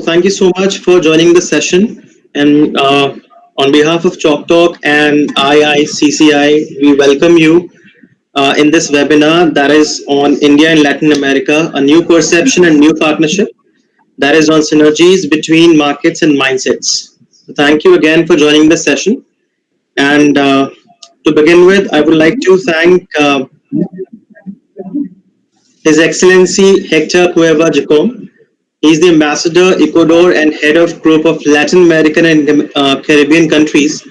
thank you so much for joining the session. And on behalf of Chalk Talk and IICCI, we welcome you in this webinar that is on India and Latin America, a new perception and new partnership that is on synergies between markets and mindsets. So thank you again for joining the session. And to begin with, I would like to thank His Excellency Hector Cueva Jacome. He is the ambassador, Ecuador, and head of group of Latin American and Caribbean countries.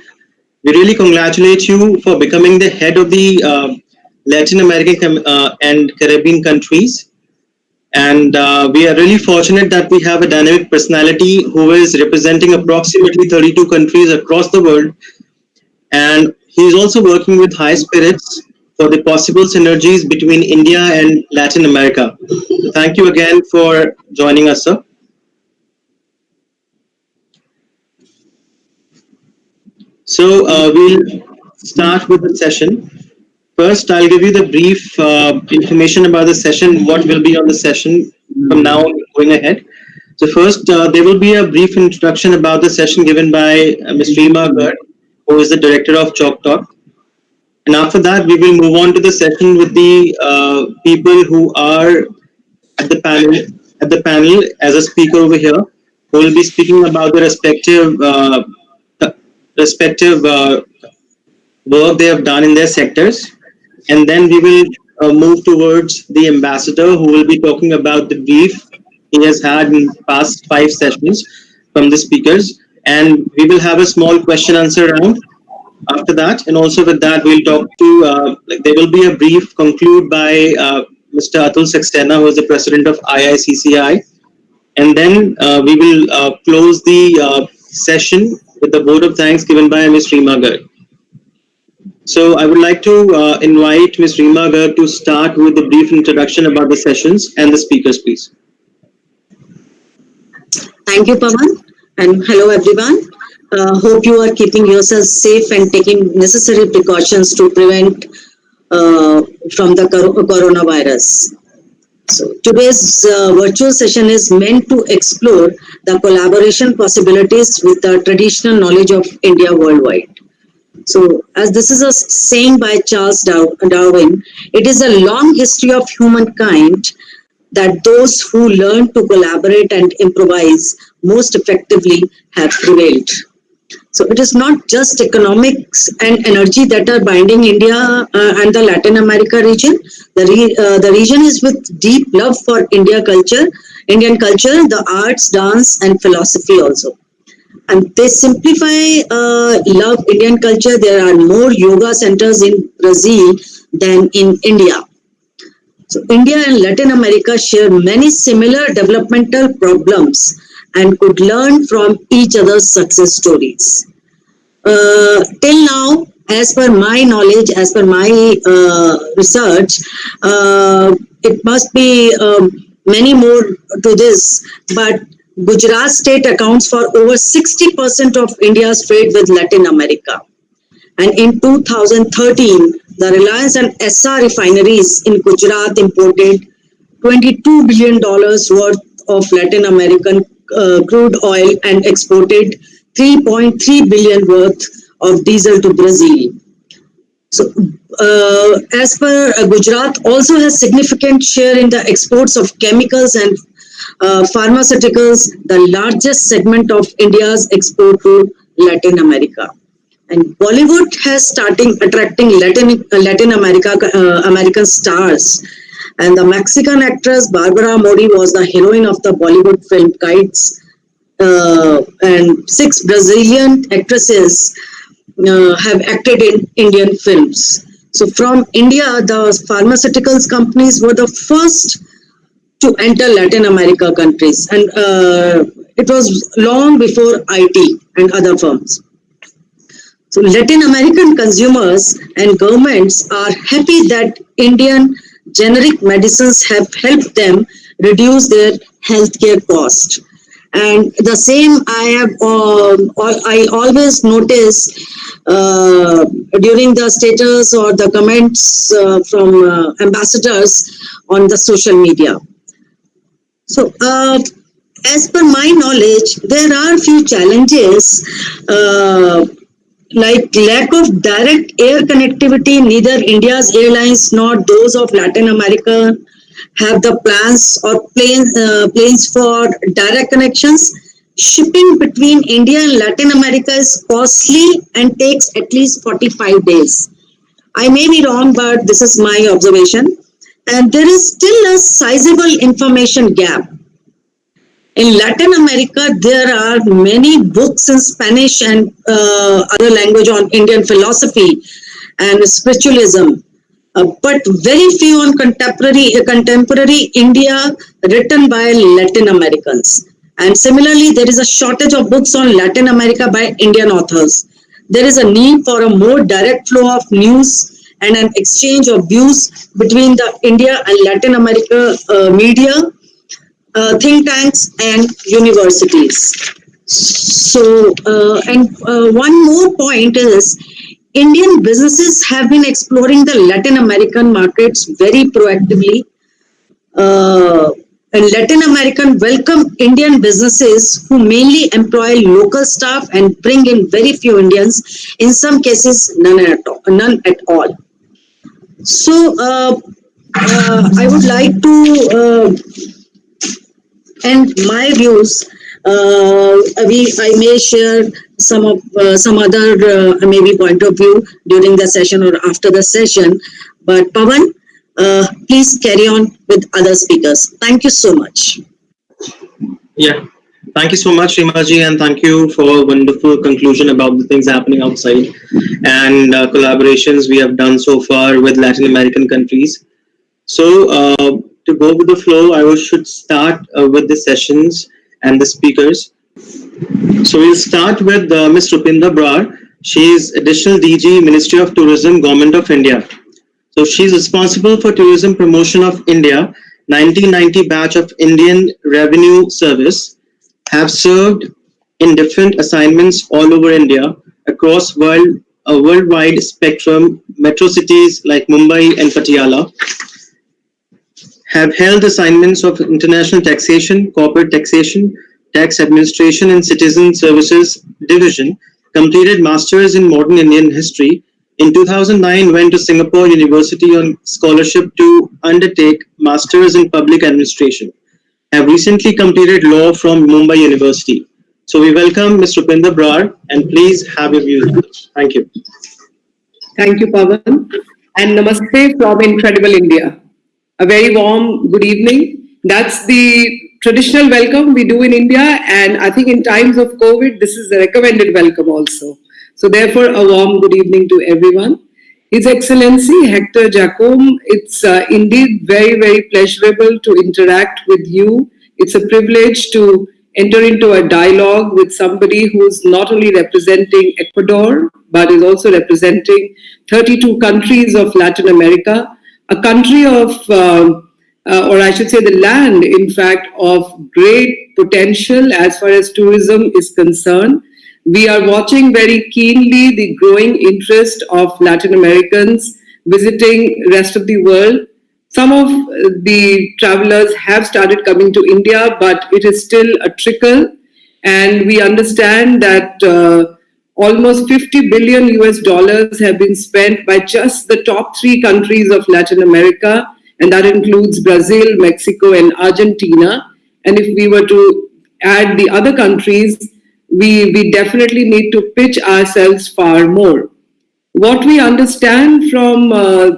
We really congratulate you for becoming the head of the Latin American and Caribbean countries. And we are really fortunate that we have a dynamic personality who is representing approximately 32 countries across the world. And he is also working with high spirits for the possible synergies between India and Latin America. So thank you again for joining us, sir. So we'll start with the session. First, I'll give you the brief information about the session, what will be on the session from now going ahead. So first, there will be a brief introduction about the session given by Ms. Reema Garg, who is the director of Chalk Talk. And after that, we will move on to the session with the people who are at the panel as a speaker over here, who will be speaking about the respective work they have done in their sectors. And then we will move towards the ambassador, who will be talking about the brief he has had in past 5 sessions from the speakers. And we will have a small question answer round after that. And also with that, we'll talk to, there will be a brief conclude by Mr. Atul Saxena, who is the president of IICCI. And then we will close the session with the vote of thanks given by Ms. Reema Garg. So I would like to invite Ms. Reema Garg to start with a brief introduction about the sessions and the speakers, please. Thank you, Pawan, and hello, everyone. Hope you are keeping yourselves safe and taking necessary precautions to prevent from the coronavirus. So today's virtual session is meant to explore the collaboration possibilities with the traditional knowledge of India worldwide. So, as this is a saying by Charles Darwin, it is a long history of humankind that those who learn to collaborate and improvise most effectively have prevailed. So, it is not just economics and energy that are binding India and the Latin America region. The region is with deep love for Indian culture, the arts, dance, and philosophy also. And they simplify love Indian culture. There are more yoga centers in Brazil than in India. So India and Latin America share many similar developmental problems and could learn from each other's success stories. Till now, as per my knowledge, as per my research, it must be many more to this, but Gujarat state accounts for over 60% of India's trade with Latin America. And in 2013, the Reliance and Essar refineries in Gujarat imported $22 billion worth of Latin American crude oil and exported 3.3 billion worth of diesel to Brazil. So, as per Gujarat also has significant share in the exports of chemicals and pharmaceuticals, the largest segment of India's export to Latin America. And Bollywood has started attracting Latin American stars. And the Mexican actress Barbara Mori was the heroine of the Bollywood film Kites. And 6 Brazilian actresses have acted in Indian films. So from India, the pharmaceuticals companies were the first to enter Latin America countries, and it was long before IT and other firms. So Latin American consumers and governments are happy that Indian generic medicines have helped them reduce their healthcare cost. And the same I always notice during the status or the comments from ambassadors on the social media. So As per my knowledge, there are few challenges like lack of direct air connectivity. Neither India's airlines nor those of Latin America have the planes for direct connections. Shipping between India and Latin America is costly and takes at least 45 days. I may be wrong, but this is my observation. And there is still a sizable information gap. In Latin America, there are many books in Spanish and other language on Indian philosophy and spiritualism, but very few on contemporary India written by Latin Americans. And similarly, there is a shortage of books on Latin America by Indian authors. There is a need for a more direct flow of news and an exchange of views between the India and Latin America media, think tanks and universities. So, and one more point is Indian businesses have been exploring the Latin American markets very proactively. And Latin American welcome Indian businesses who mainly employ local staff and bring in very few Indians, in some cases, none at all. None at all. So, I would like to and my views. I may share some other maybe point of view during the session or after the session. But Pawan, please carry on with other speakers. Thank you so much. Yeah. Thank you so much, Rimaji, and thank you for a wonderful conclusion about the things happening outside and collaborations we have done so far with Latin American countries. So, to go with the flow, should start with the sessions and the speakers. So, we'll start with Ms. Rupinder Brar. She is Additional DG, Ministry of Tourism, Government of India. So, she's responsible for tourism promotion of India, 1990 batch of Indian Revenue Service, have served in different assignments all over India across a worldwide spectrum, metro cities like Mumbai and Patiala, have held assignments of international taxation, corporate taxation, tax administration and citizen services division, completed masters in modern Indian history. In 2009, went to Singapore University on scholarship to undertake masters in public administration. Have recently completed law from Mumbai University. So we welcome Ms. Rupinder Brar and please have your views. Thank you. Thank you, Pawan. And namaste from Incredible India. A very warm good evening. That's the traditional welcome we do in India, and I think in times of COVID, this is the recommended welcome also. So therefore, a warm good evening to everyone. His Excellency Hector Jacome, it's indeed very, very pleasurable to interact with you. It's a privilege to enter into a dialogue with somebody who's not only representing Ecuador, but is also representing 32 countries of Latin America, a country of, or I should say the land, in fact, of great potential as far as tourism is concerned. We are watching very keenly the growing interest of Latin Americans visiting rest of the world. Some of the travelers have started coming to India, but it is still a trickle. And we understand that almost 50 billion US dollars have been spent by just the top 3 countries of Latin America, and that includes Brazil, Mexico, and Argentina. And if we were to add the other countries, we definitely need to pitch ourselves far more. What we understand from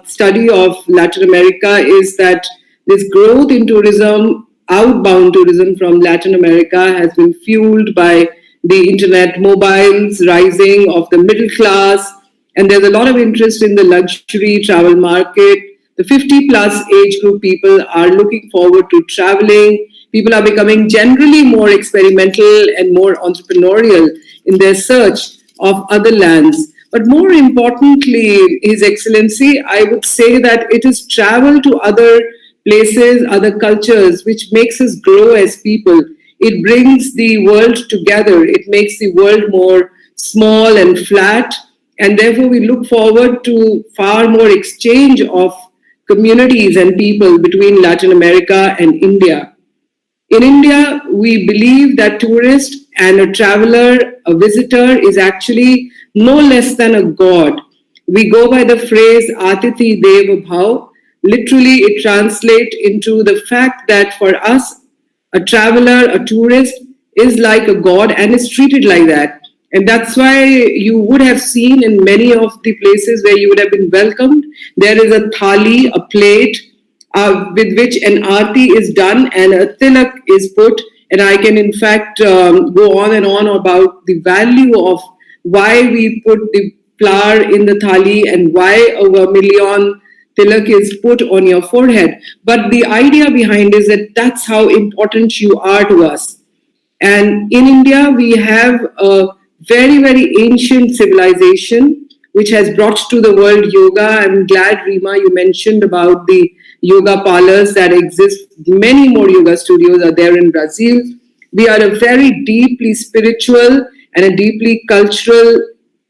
study of Latin America is that this growth in tourism, outbound tourism from Latin America, has been fueled by the internet, mobiles, rising of the middle class, and there's a lot of interest in the luxury travel market. The 50 plus age group people are looking forward to traveling. People are becoming generally more experimental and more entrepreneurial in their search of other lands. But more importantly, His Excellency, I would say that it is travel to other places, other cultures, which makes us grow as people. It brings the world together. It makes the world more small and flat. And therefore, we look forward to far more exchange of communities and people between Latin America and India. In India, we believe that tourist and a traveler, a visitor is actually no less than a god. We go by the phrase Atithi Deva Bhav. Literally, it translates into the fact that for us, a traveler, a tourist is like a god and is treated like that. And that's why you would have seen in many of the places where you would have been welcomed, there is a thali, a plate, with which an aarti is done and a tilak is put. And I can, in fact, go on and on about the value of why we put the flower in the thali and why a vermilion tilak is put on your forehead. But the idea behind is that that's how important you are to us. And in India, we have a very, very ancient civilization which has brought to the world yoga. I'm glad, Rima, you mentioned about the yoga parlors that exist. Many more yoga studios are there in Brazil. We are a very deeply spiritual and a deeply cultural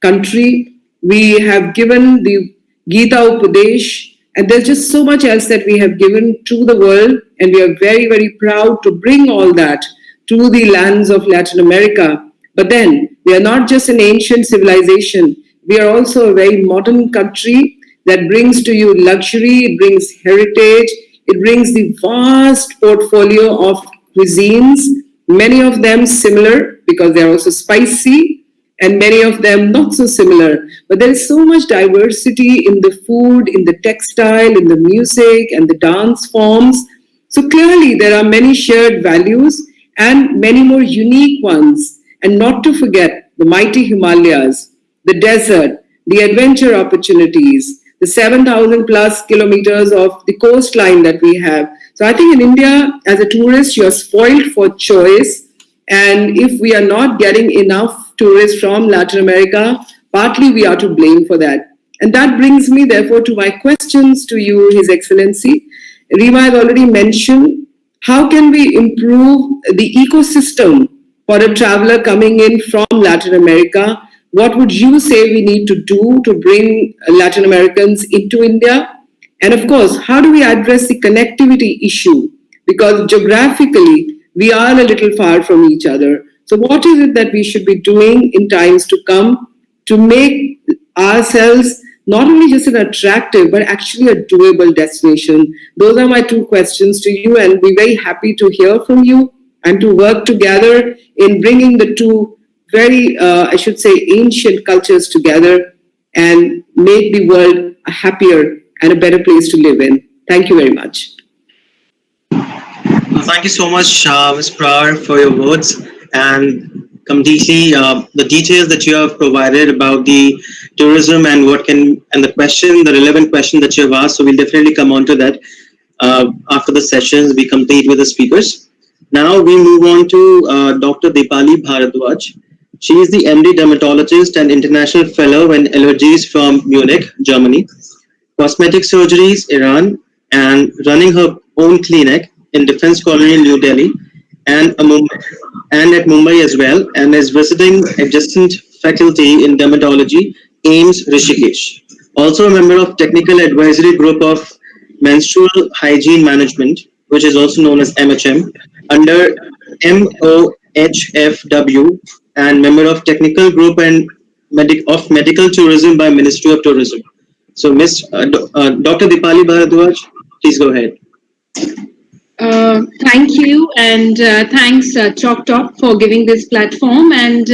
country. We have given the Gita Upadesh, and there's just so much else that we have given to the world, and we are very, very proud to bring all that to the lands of Latin America. But then, we are not just an ancient civilization, we are also a very modern country that brings to you luxury, it brings heritage, it brings the vast portfolio of cuisines, many of them similar because they are also spicy, and many of them not so similar. But there is so much diversity in the food, in the textile, in the music, and the dance forms. So clearly, there are many shared values and many more unique ones. And not to forget the mighty Himalayas, the desert, the adventure opportunities, the 7,000 plus kilometers of the coastline that we have. So I think in India, as a tourist, you're spoiled for choice. And if we are not getting enough tourists from Latin America, partly we are to blame for that. And that brings me, therefore, to my questions to you, His Excellency. Rima has already mentioned, how can we improve the ecosystem for a traveler coming in from Latin America? What would you say we need to do to bring Latin Americans into India? And of course, how do we address the connectivity issue? Because geographically, we are a little far from each other. So what is it that we should be doing in times to come to make ourselves not only just an attractive, but actually a doable destination? Those are my two questions to you, and we're very happy to hear from you and to work together in bringing the two very, I should say, ancient cultures together and make the world a happier and a better place to live in. Thank you very much. Thank you so much, Ms. Prar, for your words, and completely the details that you have provided about the tourism and the relevant question that you have asked. So we'll definitely come on to that after the sessions we complete with the speakers. Now we move on to Dr. Dipali Bharadwaj. She is the MD dermatologist and international fellow in allergies from Munich, Germany, cosmetic surgeries, Iran, and running her own clinic in Defense Colony in New Delhi and at Mumbai as well, and is visiting adjacent faculty in dermatology, AIIMS Rishikesh. Also a member of technical advisory group of menstrual hygiene management, which is also known as MHM, under MOHFW, and member of technical group and of medical tourism by Ministry of Tourism. So Dr. Dipali Bharadwaj, please go ahead. Thank you, and thanks Chalk Talk for giving this platform, and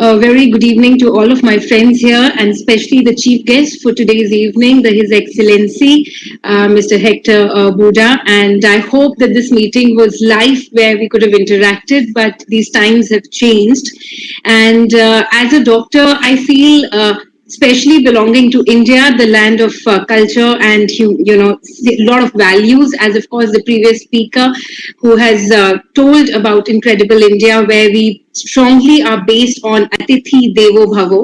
a very good evening to all of my friends here, and especially the chief guest for today's evening, His Excellency Mr. Hector Buda. And I hope that this meeting was live where we could have interacted, but these times have changed. And as a doctor, I feel especially belonging to India, the land of culture and, a lot of values, as of course the previous speaker who has told about Incredible India, where we strongly are based on Atithi Devo Bhavo,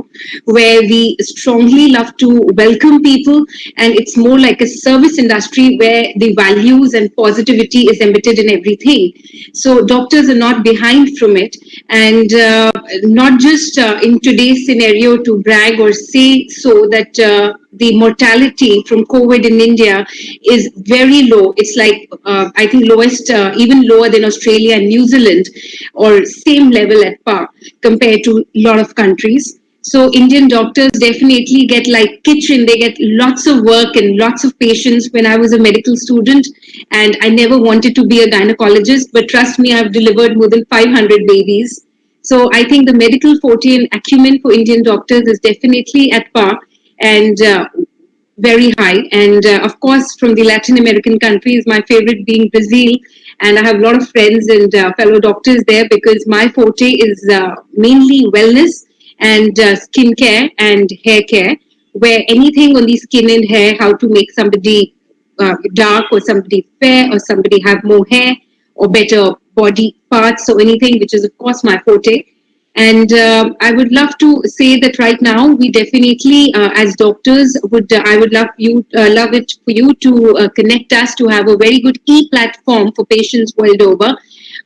where we strongly love to welcome people, and it's more like a service industry where the values and positivity is embedded in everything. So doctors are not behind from it, and not just in today's scenario to brag or say so that the mortality from COVID in India is very low. It's like, I think, lowest, even lower than Australia and New Zealand, or same level at par compared to a lot of countries. So Indian doctors definitely get like kitchen, they get lots of work and lots of patients. When I was a medical student, and I never wanted to be a gynecologist, but trust me, I've delivered more than 500 babies. So I think the medical forte and acumen for Indian doctors is definitely at par, and very high. And of course, from the Latin American countries, my favorite being Brazil. And I have a lot of friends and fellow doctors there, because my forte is mainly wellness and skin care and hair care, where anything on the skin and hair, how to make somebody dark or somebody fair or somebody have more hair or better body parts, or anything, which is of course my forte. And I would love to say that right now we definitely, as doctors, I would love it for you to connect us to have a very good e-platform for patients world over,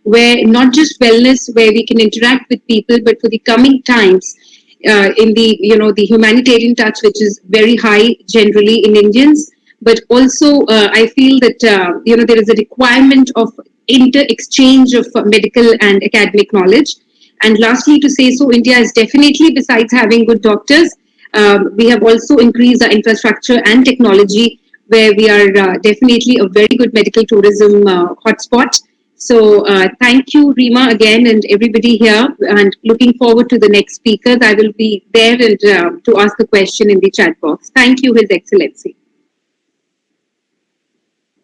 where not just wellness, where we can interact with people, but for the coming times, in the the humanitarian touch, which is very high generally in Indians, but also I feel that there is a requirement of exchange of medical and academic knowledge. And lastly, to say so, India is definitely, besides having good doctors, we have also increased our infrastructure and technology, where we are definitely a very good medical tourism hotspot. So thank you, Rima, again, and everybody here, and looking forward to the next speakers. I will be there and to ask a question in the chat box. Thank you, His Excellency.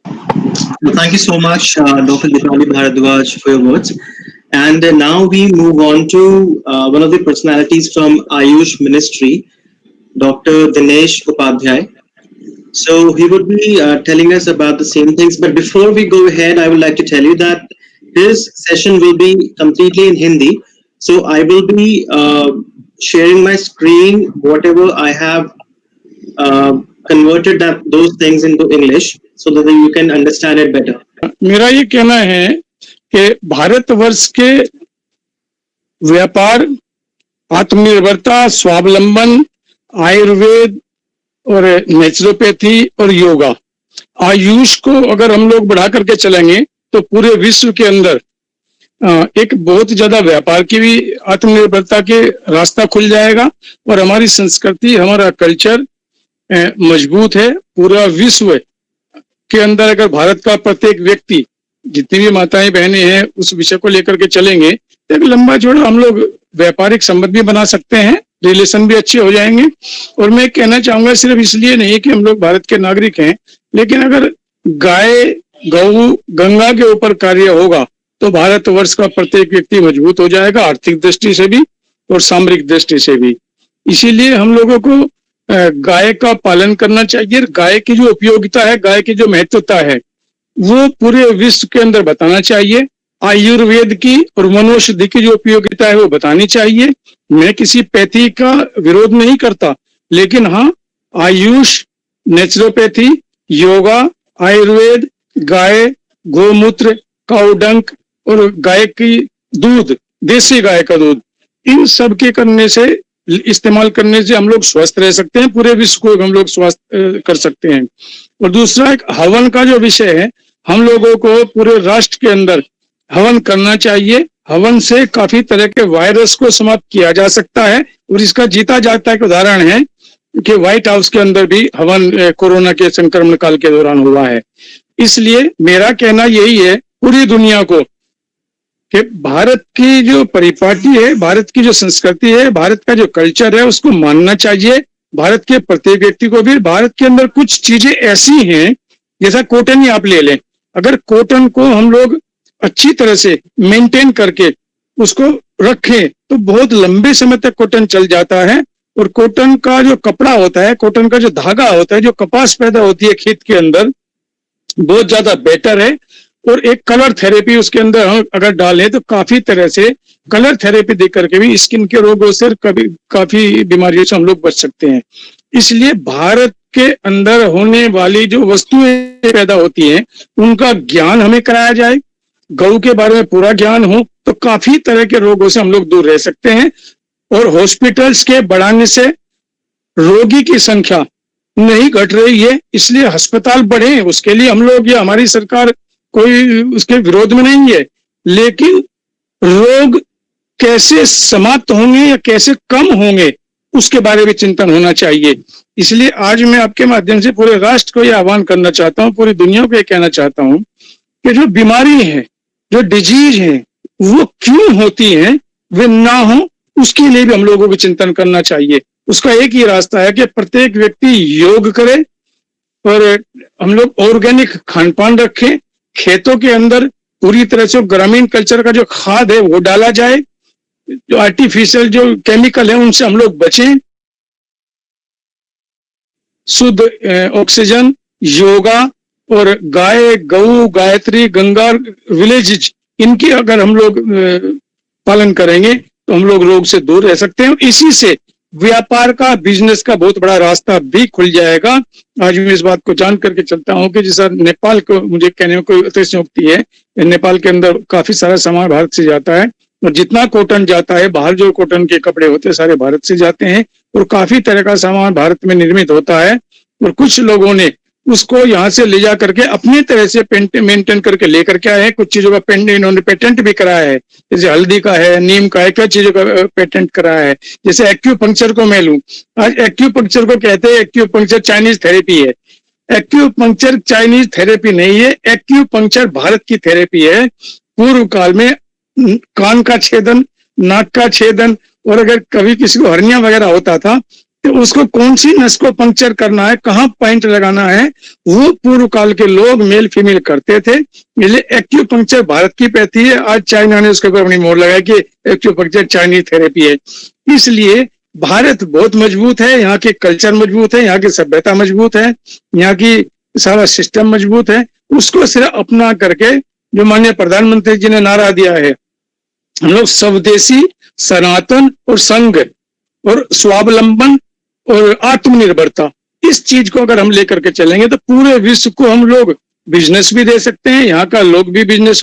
Thank you so much, Dr. Deepali Bharadwaj, for your words. And now we move on to one of the personalities from Ayush Ministry, Dr. Dinesh Upadhyay. So he would be telling us about the same things. But before we go ahead, I would like to tell you that his session will be completely in Hindi. So I will be sharing my screen, whatever I have converted those things into English, so that you can understand it better. मेरा ये कहना है कि भारतवर्ष के व्यापार, आत्मनिर्भरता, स्वावलंबन, आयुर्वेद और नेचुरोपैथी और योगा, आयुष को अगर हम लोग बढ़ा करके चलेंगे तो पूरे विश्व के अंदर एक बहुत ज्यादा व्यापार की भी, आत्मनिर्भरता के रास्ता खुल जाएगा, और हमारी संस्कृति, हमारा कल्चर मजबूत है। पूरा विश्व के अंदर अगर भारत का प्रत्येक व्यक्ति, जितनी भी माताएं बहनें हैं, उस विषय को लेकर के चलेंगे तो एक लंबा चौड़ा हम लोग व्यापारिक संबंध भी बना सकते हैं, रिलेशन भी अच्छे हो जाएंगे। और मैं कहना चाहूंगा, सिर्फ इसलिए नहीं कि हम लोग भारत के नागरिक हैं, लेकिन अगर गाय, गौ, गंगा के ऊपर कार्य होगा तो भारतवर्ष का प्रत्येक व्यक्ति मजबूत हो जाएगा, आर्थिक दृष्टि से भी और सामरिक दृष्टि से भी। इसीलिए हम लोगों को गाय का पालन करना चाहिए। गाय की जो उपयोगिता है, गाय की जो महत्वता है, वो पूरे विश्व के अंदर बताना चाहिए। आयुर्वेद की और वनौषधि की जो उपयोगिता है वो बतानी चाहिए। मैं किसी पैथी का विरोध नहीं करता, लेकिन हाँ, आयुष, नेचुरोपैथी, योगा, आयुर्वेद, गाय, गोमूत्र, काउडंक और गाय की दूध, देसी गाय का दूध, इन सब के करने से, इस्तेमाल करने से हम लोग स्वस्थ रह सकते हैं, पूरे विश्व को हम लोग स्वस्थ कर सकते हैं। और दूसरा, एक हवन का जो विषय है, हम लोगों को पूरे राष्ट्र के अंदर हवन करना चाहिए। हवन से काफी तरह के वायरस को समाप्त किया जा सकता है, और इसका जीता जागता एक उदाहरण है कि व्हाइट हाउस के अंदर भी हवन कोरोना के संक्रमण काल के दौरान हुआ है। इसलिए मेरा कहना यही है पूरी दुनिया को कि भारत की जो परिपाटी है, भारत की जो संस्कृति है, भारत का जो कल्चर है, उसको मानना चाहिए। भारत के प्रत्येक व्यक्ति को भी, भारत के अंदर कुछ चीजें ऐसी हैं, जैसा कॉटन ही आप ले लें, अगर कॉटन को हम लोग अच्छी तरह से मेंटेन करके उसको रखें तो बहुत लंबे समय तक कॉटन चल जाता है। और कॉटन का जो कपड़ा होता है, कॉटन का जो धागा होता है, जो कपास पैदा होती है खेत के अंदर, बहुत ज्यादा बेटर है। और एक कलर थेरेपी उसके अंदर हम अगर डालें तो काफी तरह से कलर थेरेपी दे करके भी स्किन के रोगों से काफी बीमारियों से हम लोग बच सकते हैं। इसलिए भारत के अंदर होने वाली जो वस्तुएं पैदा होती हैं उनका ज्ञान हमें कराया जाए, गौ के बारे में पूरा ज्ञान हो तो काफी तरह के रोगों से हम लोग दूर रह सकते हैं। और हॉस्पिटल्स के बढ़ाने से रोगी की संख्या नहीं घट रही है, इसलिए अस्पताल बढ़े, उसके लिए हम लोग या हमारी सरकार कोई उसके विरोध में नहीं है, लेकिन रोग कैसे समाप्त होंगे या कैसे कम होंगे उसके बारे में चिंतन होना चाहिए। इसलिए आज मैं आपके माध्यम से पूरे राष्ट्र को यह आह्वान करना चाहता हूं, पूरी दुनिया को यह कहना चाहता हूं कि जो बीमारी है, जो डिजीज है, वो क्यों होती है, वे ना हो, उसके लिए भी हम लोगों को चिंतन करना चाहिए। उसका एक ही रास्ता है कि प्रत्येक व्यक्ति योग करे और हम लोग ऑर्गेनिक खान पान रखें, खेतों के अंदर पूरी तरह से ग्रामीण कल्चर का जो खाद है वो डाला जाए, जो आर्टिफिशियल जो केमिकल है उनसे हम लोग बचें, शुद्ध ऑक्सीजन, योगा और गाय, गऊ, गायत्री, गंगा, विलेजेज, इनकी अगर हम लोग पालन करेंगे तो हम लोग रोग से दूर रह सकते हैं। इसी से व्यापार का, बिजनेस का बहुत बड़ा रास्ता भी खुल जाएगा। आज मैं इस बात को जान करके चलता हूं कि जैसा नेपाल को मुझे कहने में कोई अतिशयोक्ति है, नेपाल के अंदर काफी सारा सामान भारत से जाता है और जितना कॉटन जाता है बाहर, जो कॉटन के कपड़े होते हैं सारे भारत से जाते हैं और काफी तरह का सामान भारत में निर्मित होता है और कुछ लोगों ने उसको यहाँ से ले जा करके अपनी तरह से मेंटेन करके लेकर के आए हैं। कुछ चीजों का इन्होंने पेटेंट भी कराया है, जैसे हल्दी का है, नीम का है, क्या चीजों का पेटेंट कराया है। जैसे एक्यूपंक्चर को मैं लूं, आज एक्यूपंक्चर को कहते हैं एक्यूपंक्चर चाइनीज थेरेपी है। एक्यूपंक्चर चाइनीज थेरेपी नहीं है, एक्यूपंक्चर भारत की थेरेपी है। पूर्व काल में कान का छेदन, नाक का छेदन और अगर कभी किसी को हर्निया वगैरह होता था तो उसको कौन सी नस को पंक्चर करना है, कहाँ पॉइंट लगाना है, वो पूर्व काल के लोग मेल फीमेल करते थे। इसलिए एक्यूपंक्चर भारत की पैथी है। आज चाइना ने उसके ऊपर अपनी मोहर लगाई कि एक्यूपंक्चर चाइनीज थेरेपी है। इसलिए भारत बहुत मजबूत है, यहाँ के कल्चर मजबूत है, यहाँ की सभ्यता मजबूत है, यहाँ की सारा सिस्टम मजबूत है। उसको सिर्फ अपना करके जो माननीय प्रधानमंत्री जी ने नारा दिया है, हम लोग स्वदेशी, सनातन और संघ और स्वावलंबन और आत्मनिर्भरता, इस चीज को अगर हम लेकर के चलेंगे तो पूरे विश्व को हम लोग बिजनेस भी दे सकते हैं, यहाँ का लोग भी बिजनेस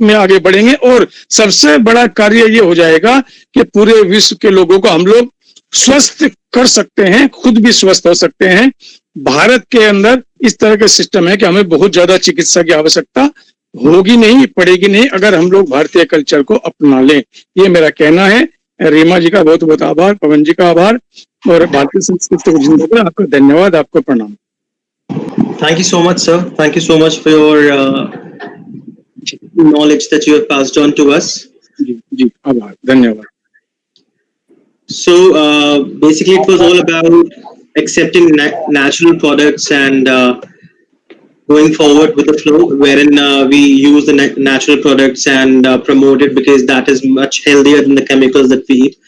में आगे बढ़ेंगे और सबसे बड़ा कार्य ये हो जाएगा कि पूरे विश्व के लोगों को हम लोग स्वस्थ कर सकते हैं, खुद भी स्वस्थ हो सकते हैं। भारत के अंदर इस तरह का सिस्टम है कि हमें बहुत ज्यादा चिकित्सा की आवश्यकता होगी नहीं, पड़ेगी नहीं, अगर हम लोग भारतीय कल्चर को अपना लें। ये मेरा कहना है। रीमा जी का बहुत बहुत आभार, पवन जी का आभार और भारतीय संस्कृति को जिंदा रखें। आपको धन्यवाद, आपको प्रणाम। Thank you so much, sir. Thank you so much for your knowledge that you have passed on to us. जी जी, आभार, धन्यवाद। So basically, it was all about accepting natural products and going forward with the flow, wherein we use the natural products and promote it because that is much healthier than the chemicals that we eat.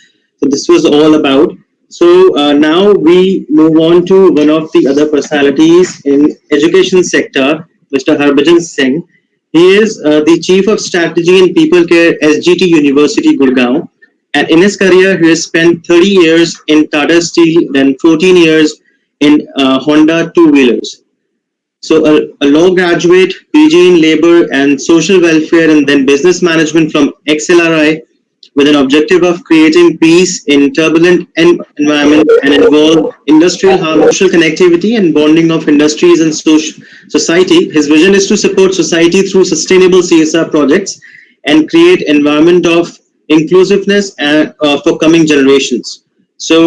So this was all about. So now we move on to one of the other personalities in education sector, Mr. Harbhajan Singh. He is the Chief of Strategy and People Care, SGT University, Gurgaon. And in his career, he has spent 30 years in Tata Steel, then 14 years in Honda two-wheelers. So a law graduate, PG in labor and social welfare, and then business management from XLRI, with an objective of creating peace in turbulent environment and involve industrial harmony, social connectivity and bonding of industries and society. His vision is to support society through sustainable CSR projects and create environment of inclusiveness for coming generations. So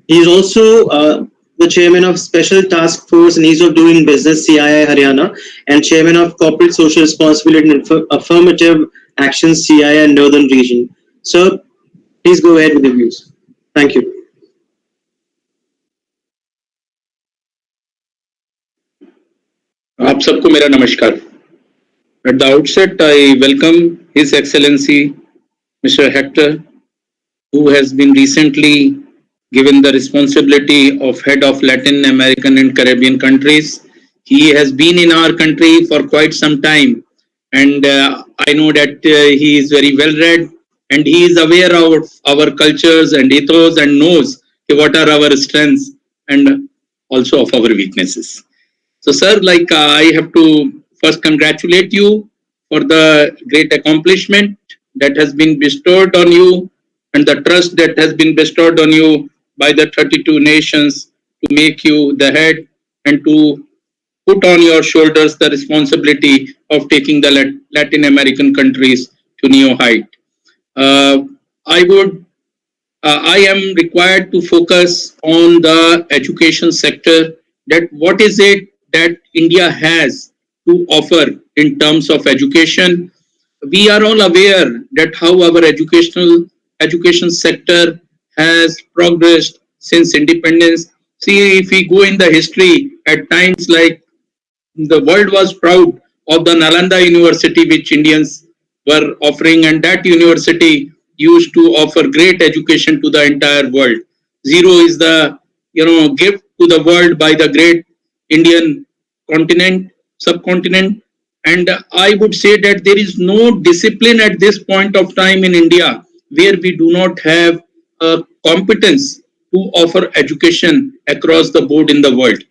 he is also the chairman of Special Task Force and Ease of Doing Business, CII Haryana, and chairman of Corporate Social Responsibility and Affirmative Actions, CII Northern Region. Sir, please go ahead with the views. Thank you. आप सबको मेरा नमस्कार. At the outset, I welcome His Excellency Mr. Hector, who has been recently given the responsibility of head of Latin American and Caribbean countries. He has been in our country for quite some time and I know that he is very well read, and he is aware of our cultures and ethos, and knows what are our strengths and also of our weaknesses. So, sir, like I have to first congratulate you for the great accomplishment that has been bestowed on you, and the trust that has been bestowed on you by the 32 nations to make you the head and to put on your shoulders the responsibility of taking the Latin American countries to new height. Uh, I would I am required to focus on the education sector, that what is it that India has to offer in terms of education. We are all aware that how our education sector has progressed since independence. See, if we go in the history, at times like the world was proud of the Nalanda University, which Indians were offering, and that university used to offer great education to the entire world. Zero is the gift to the world by the great Indian subcontinent, and I would say that there is no discipline at this point of time in India where we do not have a competence to offer education across the board in the world,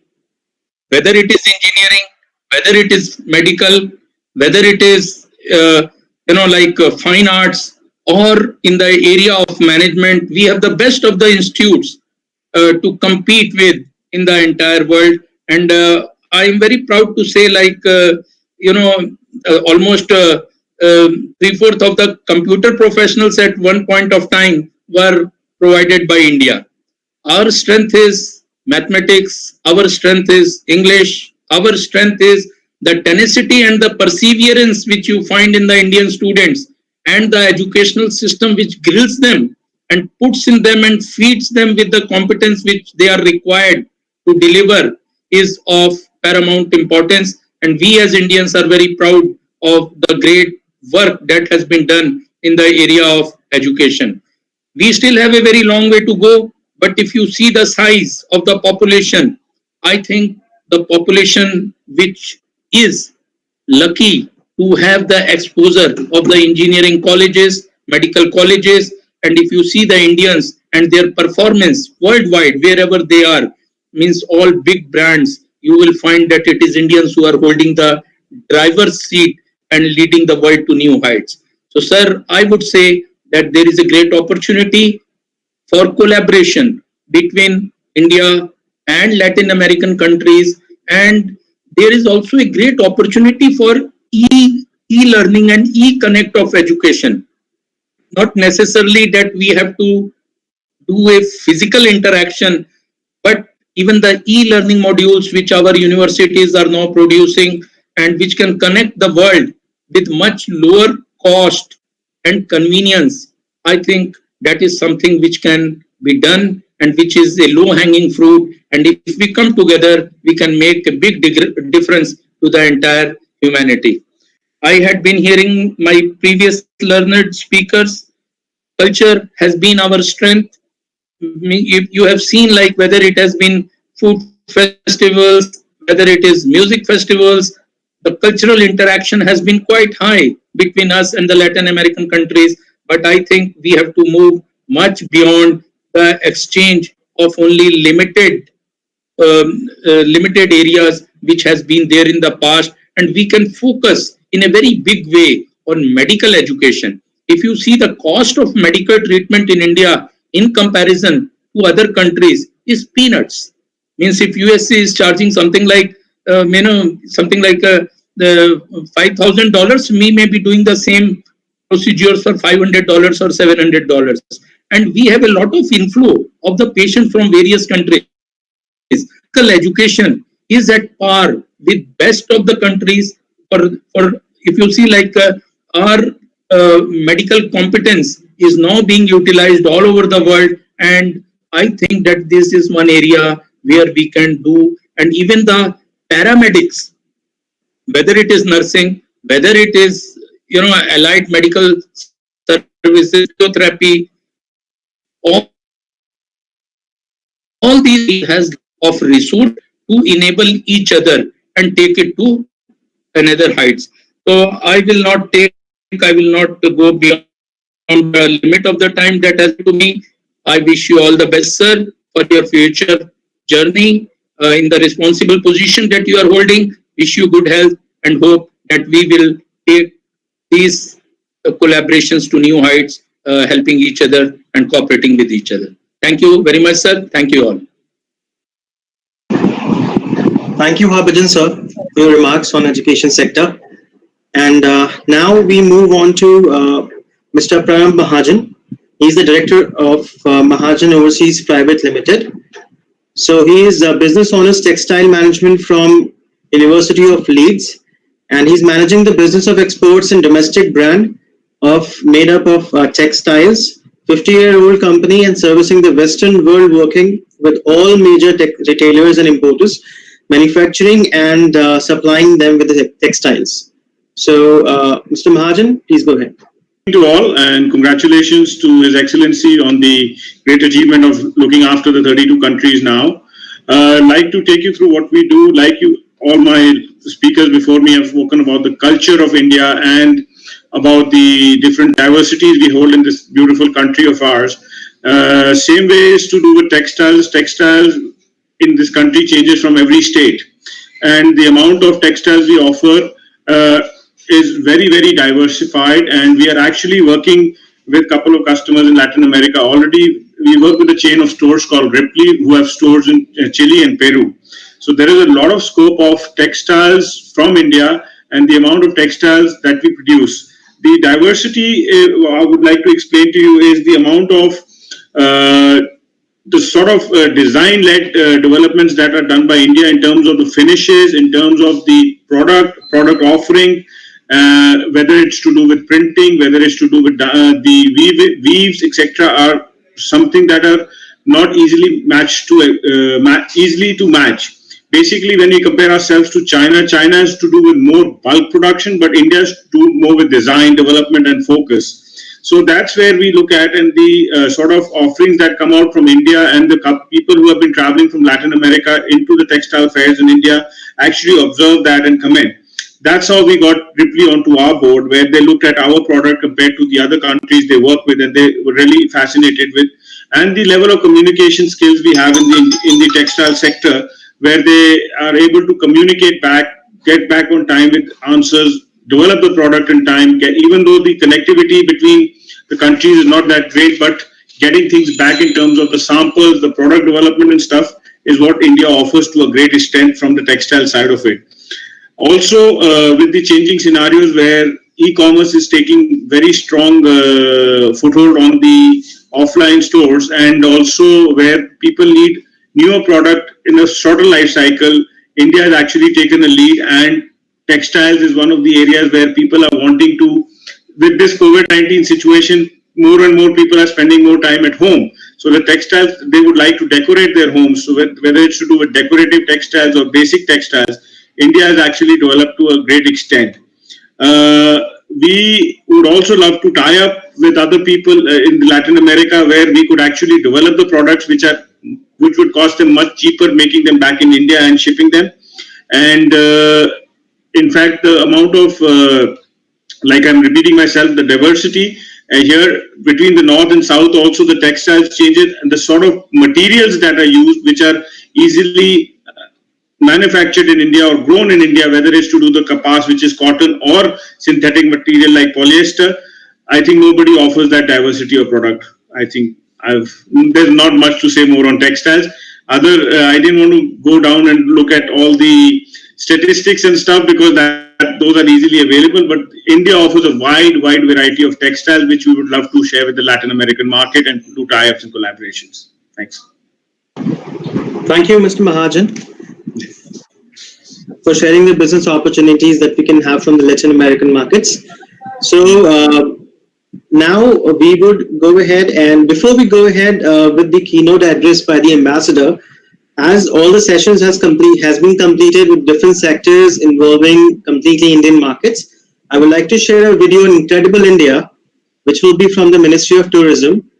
whether it is engineering, whether it is medical, whether it is fine arts, or in the area of management. We have the best of the institutes to compete with in the entire world, and I am very proud to say, almost 3/4 of the computer professionals at one point of time were provided by India. Our strength is mathematics, our strength is English, our strength is the tenacity and the perseverance which you find in the Indian students, and the educational system which grills them and puts in them and feeds them with the competence which they are required to deliver is of paramount importance. And we as Indians are very proud of the great work that has been done in the area of education. We still have a very long way to go, but if you see the size of the population, I think the population which is lucky to have the exposure of the engineering colleges, medical colleges, and if you see the Indians and their performance worldwide, wherever they are, means all big brands, you will find that it is Indians who are holding the driver's seat and leading the world to new heights. So, sir, I would say that there is a great opportunity for collaboration between India and Latin American countries, and there is also a great opportunity for e-learning and e-connect of education. Not necessarily that we have to do a physical interaction, but even the e-learning modules which our universities are now producing and which can connect the world with much lower cost and convenience, I think that is something which can be done and which is a low-hanging fruit. And if we come together, we can make a big difference to the entire humanity. I had been hearing my previous learned speakers. Culture has been our strength. You have seen, like, whether it has been food festivals, whether it is music festivals, the cultural interaction has been quite high between us and the Latin American countries. But I think we have to move much beyond the exchange of only limited areas which has been there in the past, and we can focus in a very big way on medical education. If you see the cost of medical treatment in India in comparison to other countries is peanuts. Means if USA is charging something like $5,000, we may be doing the same procedures for $500 or $700, and we have a lot of inflow of the patient from various countries. Medical education is at par with best of the countries. For if you see, like, our medical competence is now being utilized all over the world, and I think that this is one area where we can do. And even the paramedics, whether it is nursing, whether it is allied medical services, physiotherapy, all these has of resource to enable each other and take it to another heights. So I will not go beyond the limit of the time that has to me. I wish you all the best, sir, for your future journey in the responsible position that you are holding. Wish you good health and hope that we will take these collaborations to new heights, helping each other and cooperating with each other. Thank you very much, sir. Thank you all. Thank you, Harbhajan sir, for your remarks on education sector. And now we move on to Mr. Pranab Mahajan. He's the director of Mahajan Overseas Private Limited. So he is a business honors textile management from University of Leeds, and he's managing the business of exports and domestic brand made up of textiles, 50-year-old company, and servicing the Western world, working with all major retailers and importers, manufacturing and supplying them with the textiles. So, Mr. Mahajan, please go ahead. To all, and congratulations to His Excellency on the great achievement of looking after the 32 countries now. I'd like to take you through what we do. Like you, all my speakers before me have spoken about the culture of India and about the different diversities we hold in this beautiful country of ours. Same way is to do with textiles. Textiles in this country changes from every state, and the amount of textiles we offer is very, very diversified, and we are actually working with a couple of customers in Latin America already. We work with a chain of stores called Ripley, who have stores in Chile and Peru. So there is a lot of scope of textiles from India and the amount of textiles that we produce. The diversity I would like to explain to you is the amount of the sort of design-led developments that are done by India in terms of the finishes, in terms of the product offering, whether it's to do with printing, whether it's to do with the weaves, etc., are something that are not easily easily to match. Basically, when we compare ourselves to China, China is to do with more bulk production, but India is to do more with design, development, and focus. So that's where we look at, and the sort of offerings that come out from India, and the people who have been traveling from Latin America into the textile fairs in India actually observe that and comment. That's how we got Ripley onto our board, where they looked at our product compared to the other countries they work with, and they were really fascinated with, and the level of communication skills we have in the textile sector, where they are able to communicate back, get back on time with answers, develop the product in time, even though the connectivity between the countries is not that great, but getting things back in terms of the samples, the product development and stuff is what India offers to a great extent from the textile side of it. Also, with the changing scenarios where e-commerce is taking very strong foothold on the offline stores, and also where people need newer product in a shorter life cycle, India has actually taken a lead, and textiles is one of the areas where people are wanting to, with this COVID-19 situation, more and more people are spending more time at home. So the textiles, they would like to decorate their homes. So whether it's to do with decorative textiles or basic textiles, India has actually developed to a great extent. We would also love to tie up with other people in Latin America, where we could actually develop the products which would cost them much cheaper, making them back in India and shipping them. And in fact, the amount of, like I'm repeating myself, the diversity here between the north and south, also the textiles changes, and the sort of materials that are used, which are easily manufactured in India or grown in India, whether it's to do the kapas, which is cotton, or synthetic material like polyester. I think nobody offers that diversity of product. I think there's not much to say more on textiles. I didn't want to go down and look at all the statistics and stuff, because those are easily available, but India offers a wide variety of textiles, which we would love to share with the Latin American market and do tie-ups and collaborations. Thanks. Thank you, Mr. Mahajan, for sharing the business opportunities that we can have from the Latin American markets. So now we would go ahead, and before we go ahead with the keynote address by the ambassador, as all the sessions has been completed with different sectors involving completely Indian markets, I would like to share a video on Incredible India, which will be from the Ministry of Tourism,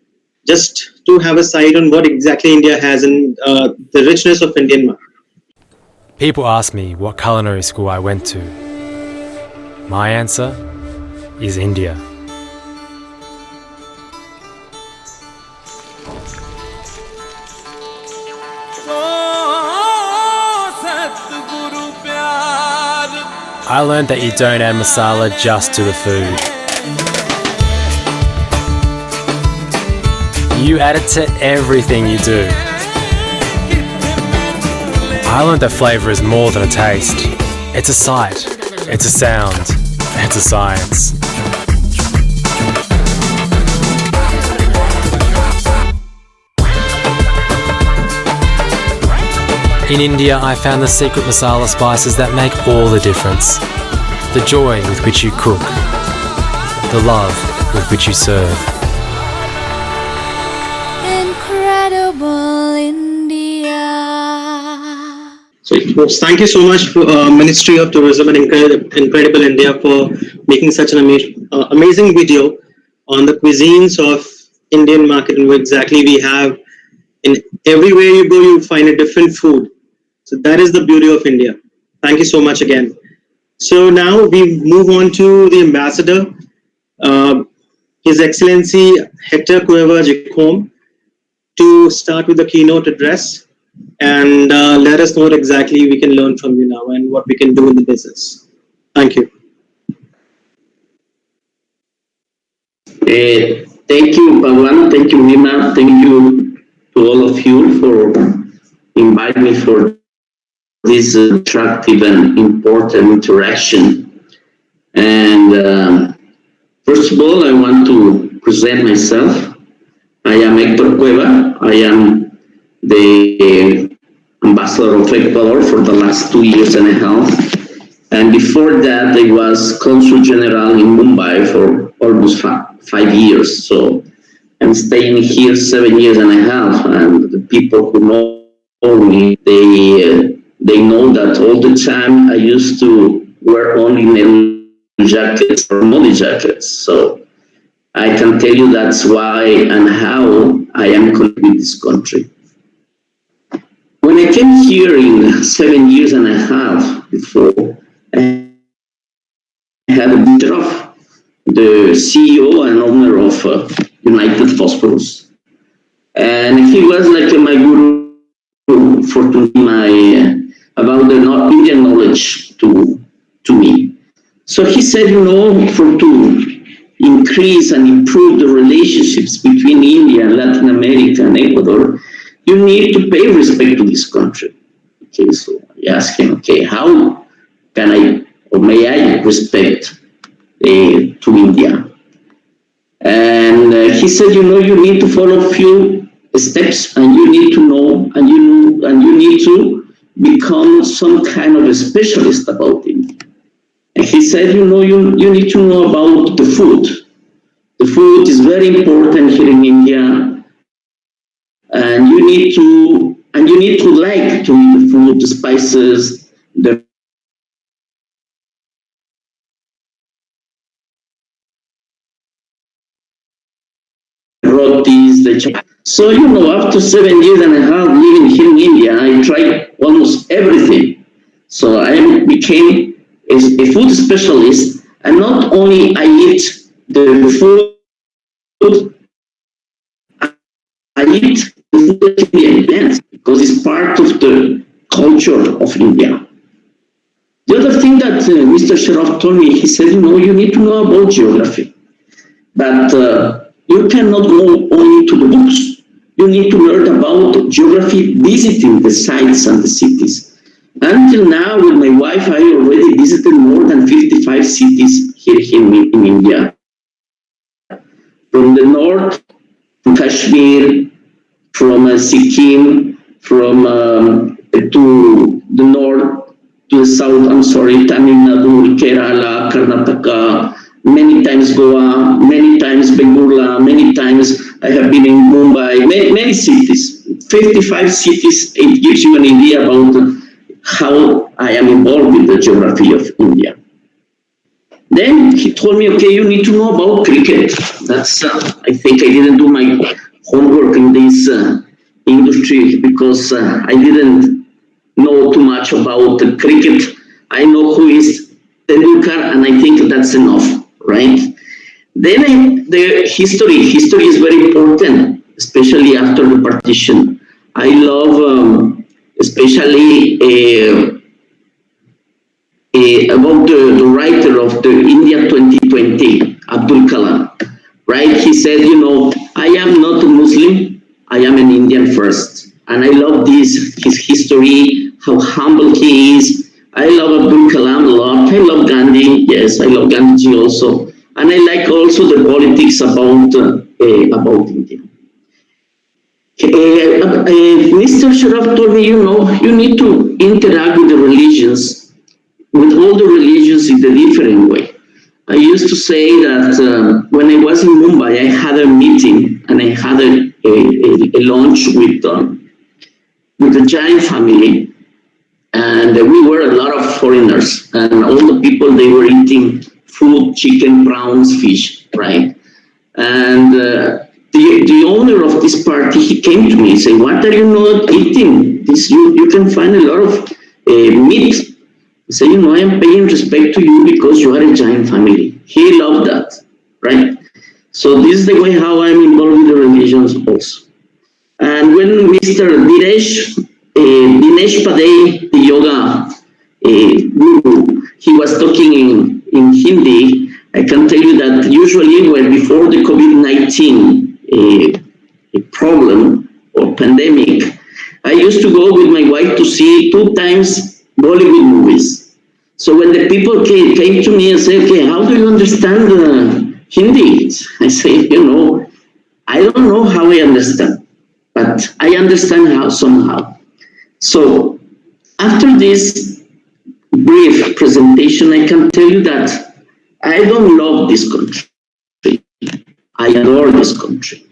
just to have a sight on what exactly India has and the richness of Indian market. People ask me what culinary school I went to. My answer is India. I learned that you don't add masala just to the food. You add it to everything you do. I learned that flavour is more than a taste. It's a sight, it's a sound, it's a science. In India, I found the secret masala spices that make all the difference. The joy with which you cook, the love with which you serve. Incredible India. So thank you so much, Ministry of Tourism and Incredible India, for making such an amazing video on the cuisines of Indian market and what exactly we have. In everywhere you go, you find a different food. So that is the beauty of India. Thank you so much again. So now we move on to the ambassador, His Excellency Hector Cueva Jicom, to start with the keynote address and let us know what exactly we can learn from you now and what we can do in the business. Thank you. Thank you, Pawan. Thank you, Nima. Thank you to all of you for inviting me for this attractive and important interaction. And first of all, I want to present myself. I am Hector Cueva. I am the ambassador of Ecuador for the last 2 years and a half. And before that, I was Consul General in Mumbai for almost 5 years. So I'm staying here 7 years and a half. And the people who know me, they know that all the time I used to wear only Nehru jackets or Modi jackets. So I can tell you that's why and how I am connected with this country. When I came here in 7 years and a half before, I had a picture of the CEO and owner of United Phosphorus. And he was like my guru for about the Indian knowledge to me. So he said, to increase and improve the relationships between India and Latin America and Ecuador, you need to pay respect to this country. Okay, so I asked him, okay, how can I or may I respect to India? And he said, you need to follow a few steps, and you need to know, and you need to become some kind of a specialist about it. And he said, you need to know about the food. The food is very important here in India, and you need to like to eat the food, the spices, the rotis, So, after 7 years and a half living here in India, I tried almost everything. So I became a food specialist, and not only I eat the food, I eat the food Indian plants because it's part of the culture of India. The other thing that Mr. Sharaf told me, he said, you need to know about geography, but you cannot go only to the books. You need to learn about geography, visiting the sites and the cities. Until now, with my wife, I already visited more than 55 cities here in India. From the north to Kashmir, from Sikkim, from to the north to the south, Tamil Nadu, Kerala, Karnataka, many times Goa, many times Bengaluru, many times I have been in Mumbai, many cities, 55 cities. It gives you an idea about how I am involved with the geography of India. Then he told me, okay, you need to know about cricket. That's, I think I didn't do my homework in this industry because I didn't know too much about the cricket. I know who is Tendulkar, and I think that's enough, right? Then the history is very important, especially after the partition. I love especially about the writer of the India 2020, Abdul Kalam, right? He said, you know, I am not a Muslim, I am an Indian first. And I love this, his history, how humble he is. I love Abdul Kalam a lot. I love Gandhi. Yes, I love Gandhiji also. And I like also the politics about India. Mr. Sharaf told me, you know, you need to interact with the religions, with all the religions in a different way. I used to say that when I was in Mumbai, I had a meeting and I had a lunch with the Jain family, and we were a lot of foreigners, and all the people, they were eating food, chicken, prawns, fish, right? And the owner of this party, he came to me and said, what are you not eating? This you can find a lot of meat. I said, you know, I am paying respect to you because you are a Jain family. He loved that, right? So this is the way how I'm involved with the religions also. And when Mr. Dinesh Padey, the yoga guru, he was talking in Hindi, I can tell you that usually when before the COVID-19 a problem or pandemic, I used to go with my wife to see 2 times Bollywood movies. So when the people came to me and said, okay, how do you understand Hindi? I say, you know, I don't know how I understand, but I understand how somehow. So after this brief presentation, I can tell you that I don't love this country. I adore this country.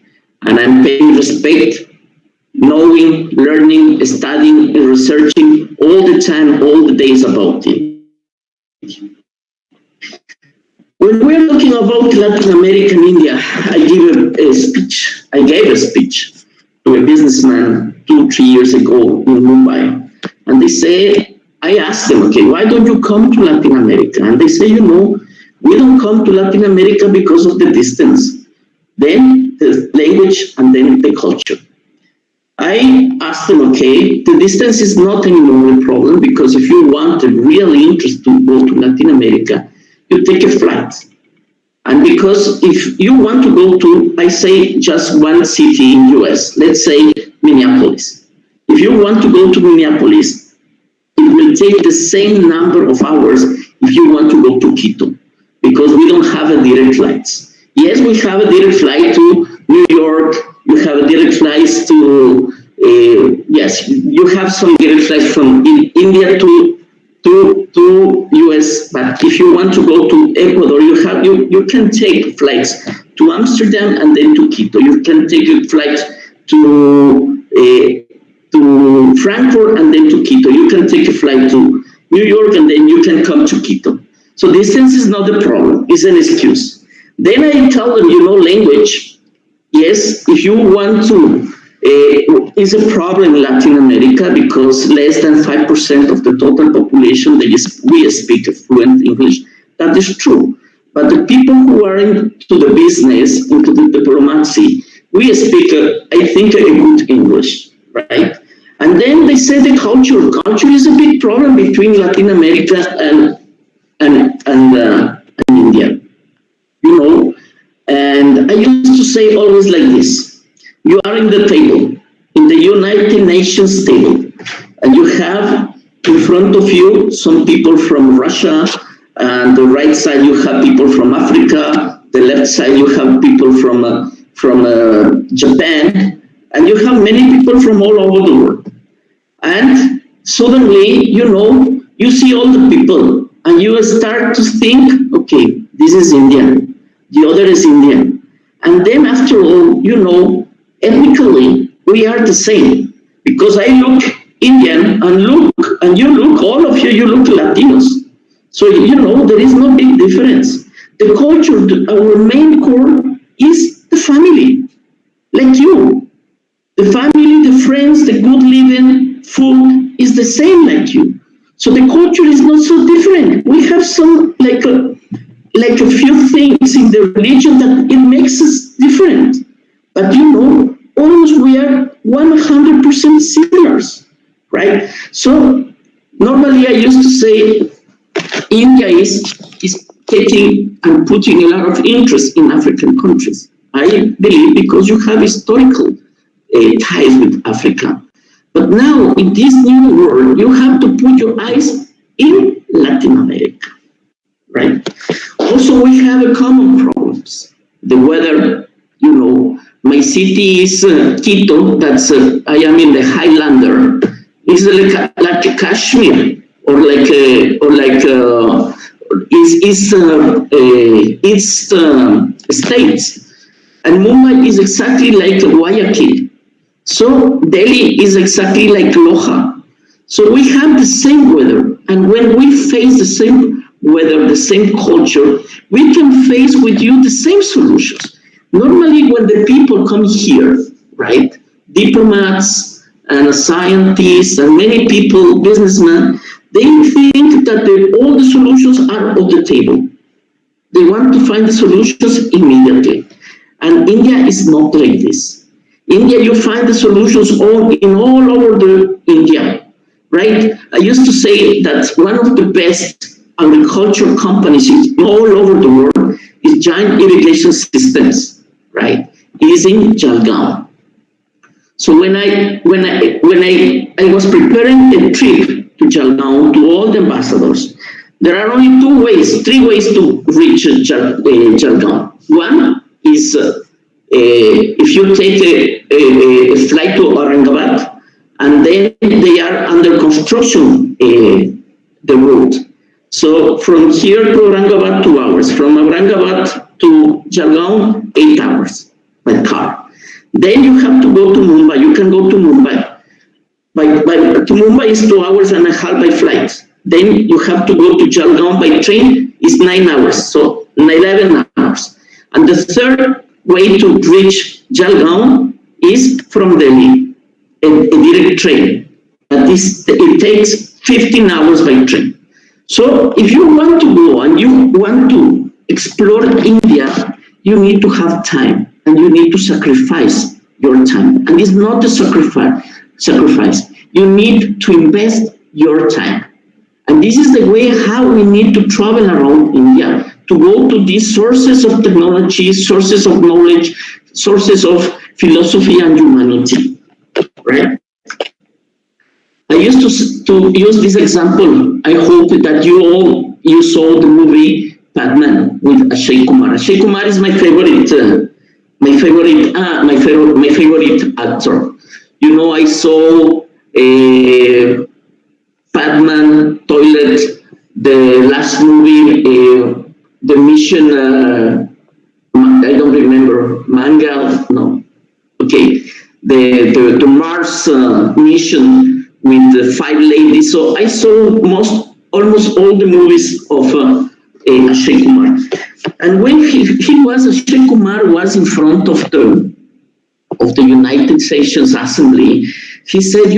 And I'm paying respect, knowing, learning, studying, and researching all the time, all the days about it. When we're talking about Latin America and India, I gave a speech to a businessman 2-3 years ago in Mumbai. And they say, I asked them, okay, why don't you come to Latin America? And they say, you know, we don't come to Latin America because of the distance, then the language, and then the culture. I asked them, okay, the distance is not anymore a problem, because if you want a real interest to go to Latin America, you take a flight. And because if you want to go to, I say, just one city in US, let's say Minneapolis. If you want to go to Minneapolis, it will take the same number of hours if you want to go to Quito, because we don't have a direct flights. Yes, we have a direct flight to New York, you have a direct flights to, yes, you have some direct flights from India to US, but if you want to go to Ecuador, you can take flights to Amsterdam and then to Quito. You can take a flight to Frankfurt and then to Quito. You can take a flight to New York and then you can come to Quito. So distance is not the problem, it's an excuse. Then I tell them, you know, language. Yes, if you want to, is a problem in Latin America because less than 5% of the total population, we speak fluent English. That is true. But the people who are into the business, into the diplomacy, we speak, I think, a good English, right? And then they say the culture. Culture is a big problem between Latin America and India, you know. And I used to say always like this: you are in the table, in the United Nations table, and you have in front of you some people from Russia, and the right side you have people from Africa, the left side you have people from Japan, and you have many people from all over the world. And suddenly, you know, you see all the people, and you start to think, okay, this is Indian, the other is Indian. And then after all, you know, ethnically, we are the same. Because I look Indian and you look, all of you look Latinos. So, you know, there is no big difference. The culture, our main core is the family, like you. The family, the friends, the good living, food is the same like you. So the culture is not so different. We have some like a few things in the religion that it makes us different. But almost we are 100% similar, right? So normally I used to say India is taking and putting a lot of interest in African countries. I believe because you have historical ties with Africa. But now in this new world, you have to put your eyes in Latin America, right? Also, we have a common problems. The weather, my city is Quito. That's I am in the Highlander. It's like a Kashmir states, and Mumbai is exactly like Guayaquil. So Delhi is exactly like Loja. So we have the same weather, and when we face the same weather, the same culture, we can face with you the same solutions. Normally, when the people come here, right, diplomats and scientists and many people, businessmen, they think that all the solutions are on the table. They want to find the solutions immediately. And India is not like this. India, you find the solutions all over the India, right? I used to say that one of the best agricultural companies all over the world is Giant Irrigation Systems, right? Is in Jalgaon. So when I was preparing a trip to Jalgaon to all the ambassadors, there are only three ways to reach Jalgaon. One is if you take a flight to Aurangabad, and then they are under construction, the road. So from here to Aurangabad, 2 hours. From Aurangabad to Jalgaon, 8 hours by car. Then you have to go to Mumbai. You can go to Mumbai. To Mumbai is 2 hours and a half by flight. Then you have to go to Jalgaon by train. Is 9 hours, so 11 hours. And the third way to reach Jalgaon is from Delhi, a direct train. It takes 15 hours by train. So if you want to go and you want to explore India, you need to have time and you need to sacrifice your time. And it's not a sacrifice. You need to invest your time. And this is the way how we need to travel around India, to go to these sources of technology, sources of knowledge, sources of philosophy and humanity, right? I used to use this example. I hope that you saw the movie Padman with Akshay Kumar. Akshay Kumar is my favorite actor. I saw Padman, Toilet, the last movie, the mission, I don't remember, Mangal, no. Okay, the Mars mission with the 5 ladies. So I saw almost all the movies of Akshay Kumar. And when Akshay Kumar was in front of the United Nations Assembly, he said,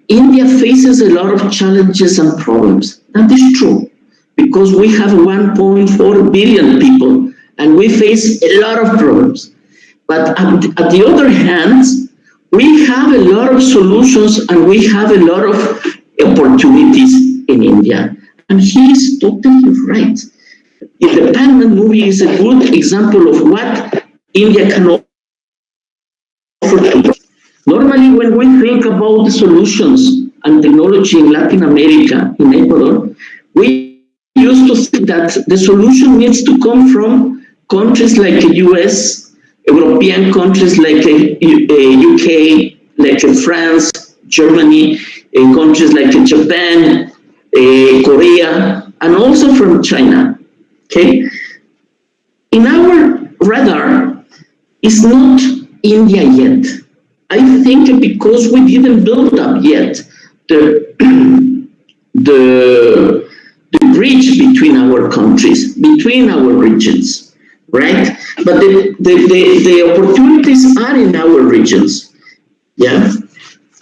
India faces a lot of challenges and problems. That is true, because we have 1.4 billion people and we face a lot of problems. But at the other hand, we have a lot of solutions and we have a lot of opportunities in India. And he is totally right. The Padman movie is a good example of what India can offer to us. Normally, when we think about the solutions and technology in Latin America, in Ecuador, we used to think that the solution needs to come from countries like the US, European countries like UK, like France, Germany, countries like Japan, Korea, and also from China. Okay, in our radar is not India yet. I think because we didn't build up yet the bridge between our countries, between our regions, right? But the opportunities are in our regions, yeah.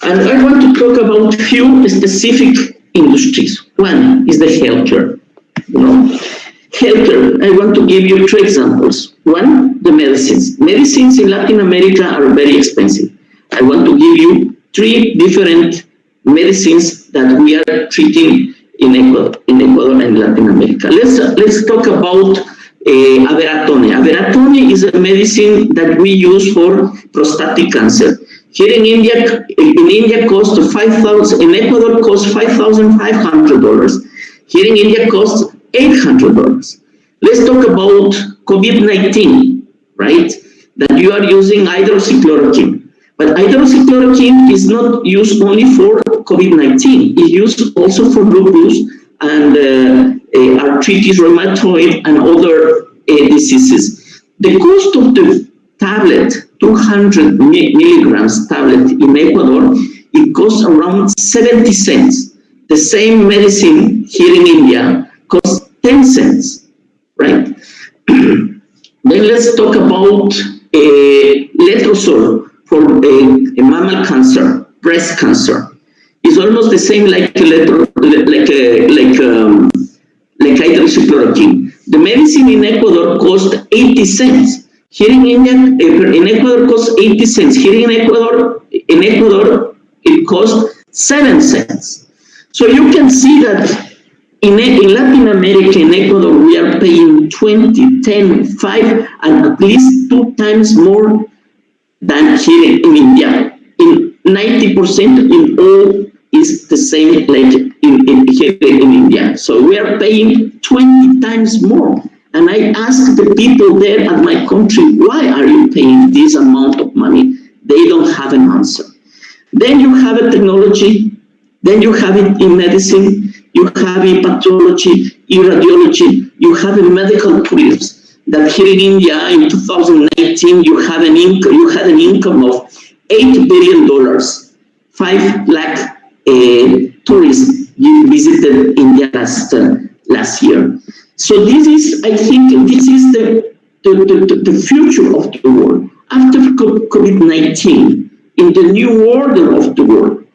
And I want to talk about few specific industries. One is the healthcare. Healthcare, I want to give you 3 examples. One, the medicines. Medicines in Latin America are very expensive. I want to give you 3 different medicines that we are treating in Ecuador and Latin America. Let's talk about Aberatone. Aberatone is a medicine that we use for prostatic cancer. Here in India costs 5,000. In Ecuador costs $5,500. Here in India costs $800. Let's talk about COVID-19, right? That you are using hydroxychloroquine. But hydroxychloroquine is not used only for COVID-19. It's used also for lupus and arthritis rheumatoid and other diseases. The cost of the tablet, 200 milligrams tablet in Ecuador, it costs around 70 cents. The same medicine here in India costs 10 cents, right? Then let's talk about letrozole for a mammal cancer, breast cancer. It's almost the same like hydroxychloroquine. The medicine in Ecuador costs 80 cents. Here in India, in Ecuador costs 80 cents. Here in Ecuador, it costs 7 cents. So you can see that in Latin America, in Ecuador, we are paying 20, 10, 5, and at least 2 times more than here in India. In 90% in all is the same like here in India. So we are paying 20 times more. And I ask the people there at my country, why are you paying this amount of money? They don't have an answer. Then you have a technology, then you have it in medicine, you have in pathology, in radiology, you have in medical careers. That here in India in 2019 you had an income of $8 billion. 5 lakh tourists visited India last year. So this is, I think, this is the future of the world. After COVID-19, in the new order of the world,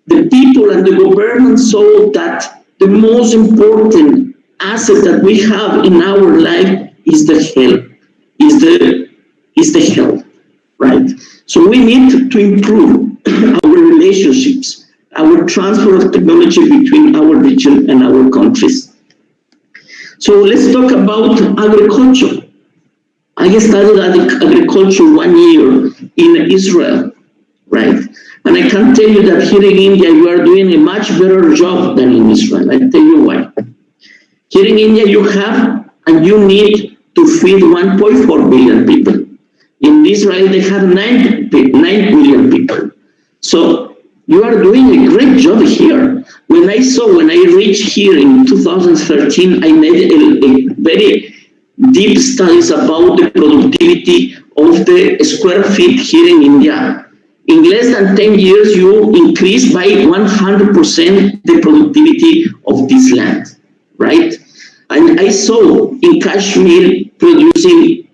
the people and the government saw that the most important asset that we have in our life is the health, is the health, right? So we need to improve our relationships, our transfer of technology between our region and our countries. So let's talk about agriculture. I studied agriculture 1 year in Israel, right? And I can tell you that here in India, you are doing a much better job than in Israel. I'll tell you why. Here in India, you have and you need to feed 1.4 billion people. In Israel, they have 9 billion people. So you are doing a great job here. When I reached here in 2013, I made a very deep studies about the productivity of the square feet here in India. In less than 10 years, you increase by 100% the productivity of this land, right? And I saw in Kashmir producing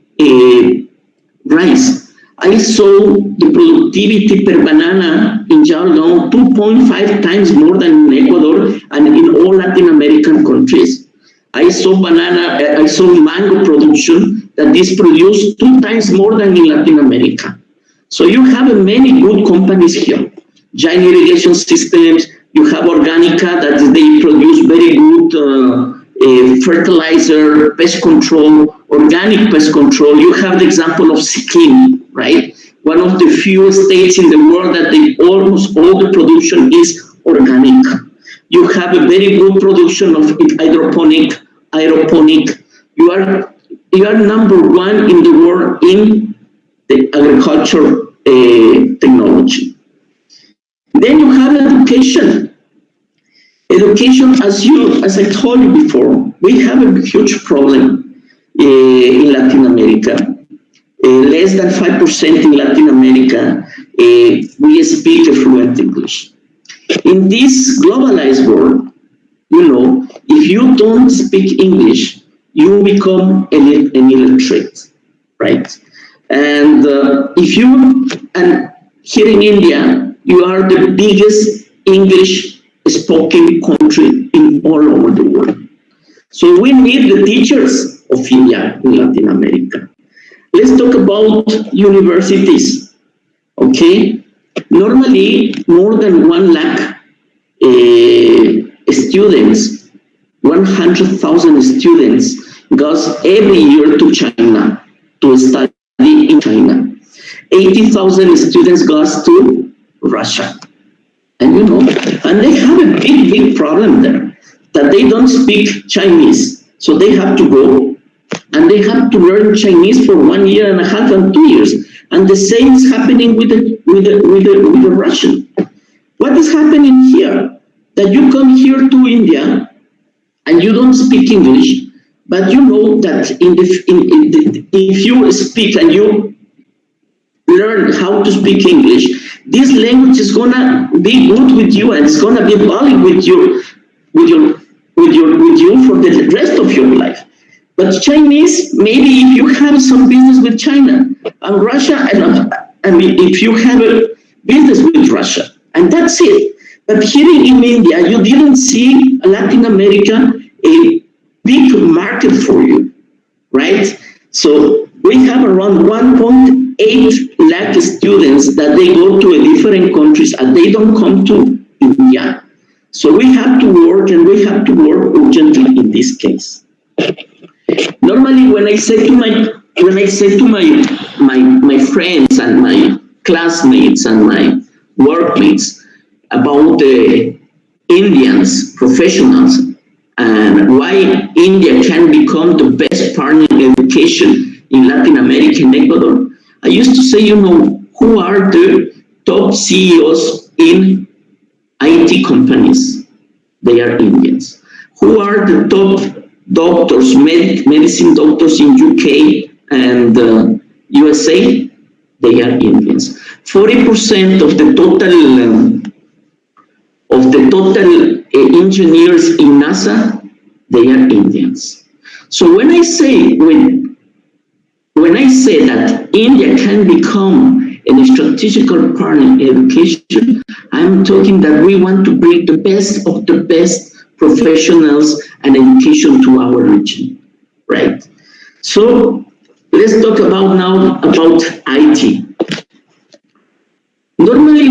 rice. I saw the productivity per banana in Jalgaon 2.5 times more than in Ecuador and in all Latin American countries. I saw mango production that is produced 2 times more than in Latin America. So you have many good companies here. Giant Irrigation Systems, you have Organica that they produce very good fertilizer, pest control, organic pest control. You have the example of Sikkim, right? One of the few states in the world that almost all the production is organic. You have a very good production of hydroponic, aeroponic. You are number 1 in the world in the agriculture technology. Then you have education. Education, as I told you before, we have a huge problem in Latin America. Less than 5% in Latin America, we speak fluent English. In this globalized world, if you don't speak English, you become an illiterate, right? And here in India, you are the biggest English spoken country in all over the world. So we need the teachers of India in Latin America. Let's talk about universities, okay? Normally, more than 1 lakh students, 100,000 students goes every year to China to study in China. 80,000 students goes to Russia. And and they have a big problem there, that they don't speak Chinese. So they have to go and they have to learn Chinese for 1.5 years and 2 years. And the same is happening with the Russian. What is happening here? That you come here to India and you don't speak English, but you know that if you speak and you learn how to speak English, this language is gonna be good with you and it's gonna be valid with you for the rest of your life. But Chinese, maybe if you have some business with China and Russia, if you have a business with Russia, and that's it. But here in India, you didn't see Latin America a big market for you, right? So we have around 1.8 lakh students that they go to different countries and they don't come to India. So we have to work, and we have to work urgently in this case. Normally, when I say to my friends and my classmates and my workmates about the Indians, professionals, and why India can become the best partner in education in Latin America and Ecuador, I used to say, who are the top CEOs in IT companies? They are Indians. Who are the top doctors, medicine doctors in UK and USA? They are Indians. 40% of the total engineers in NASA, they are Indians. So when I say that India can become a strategic partner in education, I'm talking that we want to bring the best of the best professionals and education to our region, right? So let's talk about IT. Normally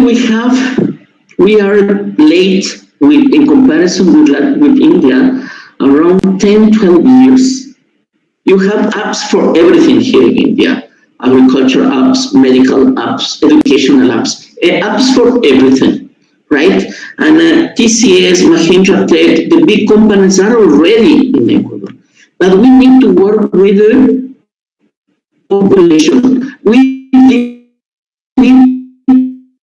we are late in comparison with India, around 10-12 years. You have apps for everything here in India. Agriculture apps, medical apps, educational apps, apps for everything, right? And TCS, Mahindra Tech, the big companies are already in Ecuador. But we need to work with the population. We need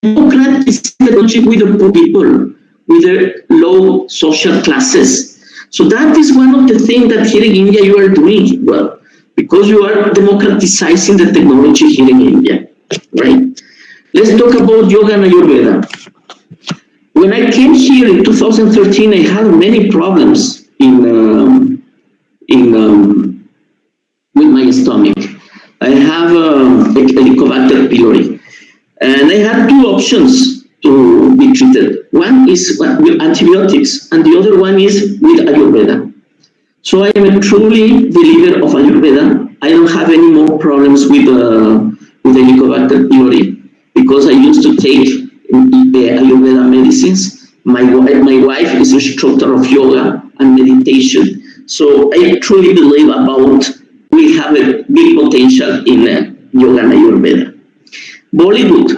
democratic technology with the poor people, with the low social classes. So that is one of the things that here in India you are doing well, because you are democratizing the technology here in India, right? Let's talk about yoga and Ayurveda. When I came here in 2013, I had many problems with my stomach. I have a Helicobacter pylori, and I had two options to be treated. One is with antibiotics, and the other one is with Ayurveda. So I am a truly believer of Ayurveda. I don't have any more problems with Helicobacter pylori because I used to take Ayurveda medicines. My wife is an instructor of yoga and meditation. So I truly believe we have a big potential in yoga and Ayurveda. Bollywood,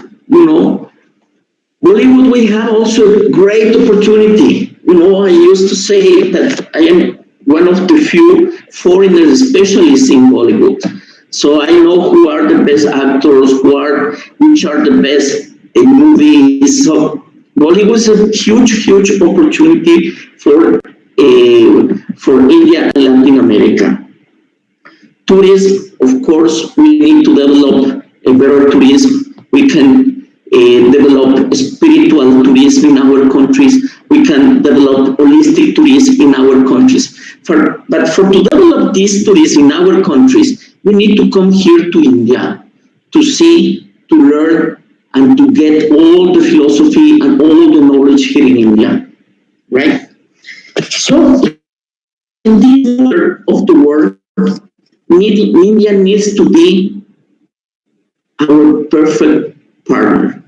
Bollywood, we have also a great opportunity. I used to say that I am one of the few foreigners specialists in Bollywood. So I know who are the best actors, which are the best movies. So Bollywood is a huge opportunity for India and Latin America. Tourism, of course, we need to develop a better tourism. We can develop spiritual tourism in our countries. We can develop holistic tourism in our countries. But to develop this tourism in our countries, we need to come here to India to see, to learn, and to get all the philosophy and all the knowledge here in India. in this part of the world, India needs to be our perfect partner.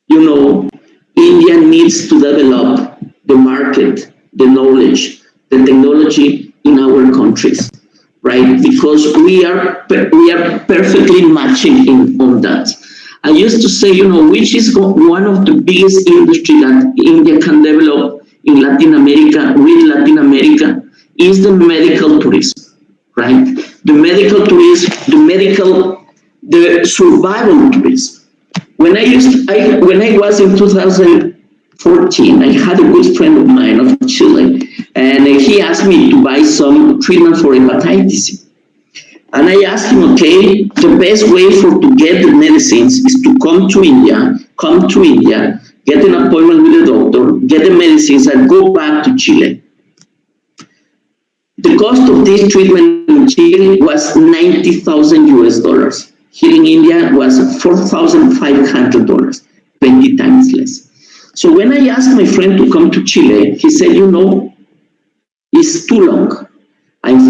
You know, India needs to develop the market, the knowledge, the technology in our countries, right? Because we are perfectly matching on that. I used to say, you know, which is one of the biggest industry that India can develop in Latin America, with Latin America, is the medical tourism, right? The medical tourism, the survival tourism. When I was in 2014, I had a good friend of mine of Chile, and he asked me to buy some treatment for hepatitis C. And I asked him, okay, the best way to get the medicines is to come to India, get an appointment with the doctor, get the medicines, and go back to Chile. The cost of this treatment in Chile was $90,000. Here in India was $4,500, 20 times less. So when I asked my friend to come to Chile, he said, you know, it's too long.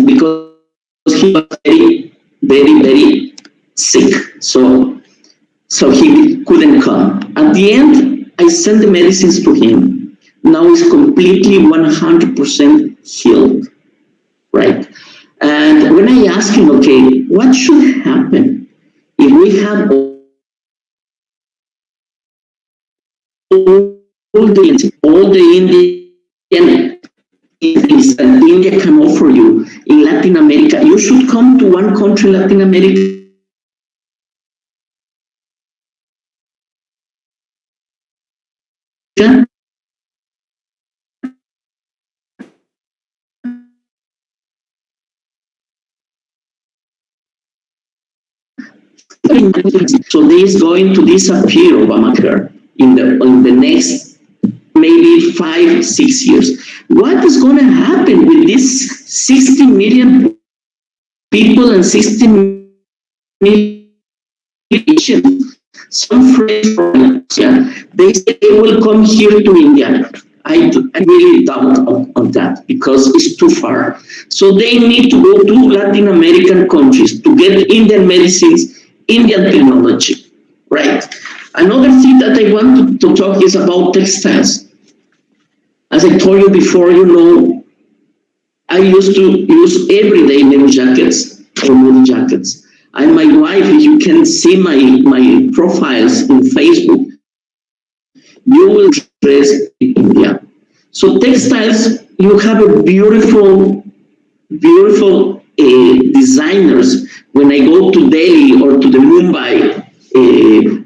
Because he was very, very, very sick. So he couldn't come. At the end, I sent the medicines to him. Now he's completely 100% healed, right? And when I asked him, okay, what should happen if we have all the Indian things that India can offer you in Latin America? You should come to one country in Latin America so this is going to disappear, Obamacare, in the next maybe 5-6 years. What is going to happen with these 60 million people and 60 million patients? Some friends from Russia, they say they will come here to India. I really doubt on that because it's too far. So they need to go to Latin American countries to get Indian medicines, Indian technology, right? Another thing that I want to talk is about textiles. As I told you before, you know, I used to use everyday Nehru jackets or Modi jackets. And my wife, if you can see my profiles in Facebook, you will dress in India. So textiles, you have a beautiful designers. When I go to Delhi or to the Mumbai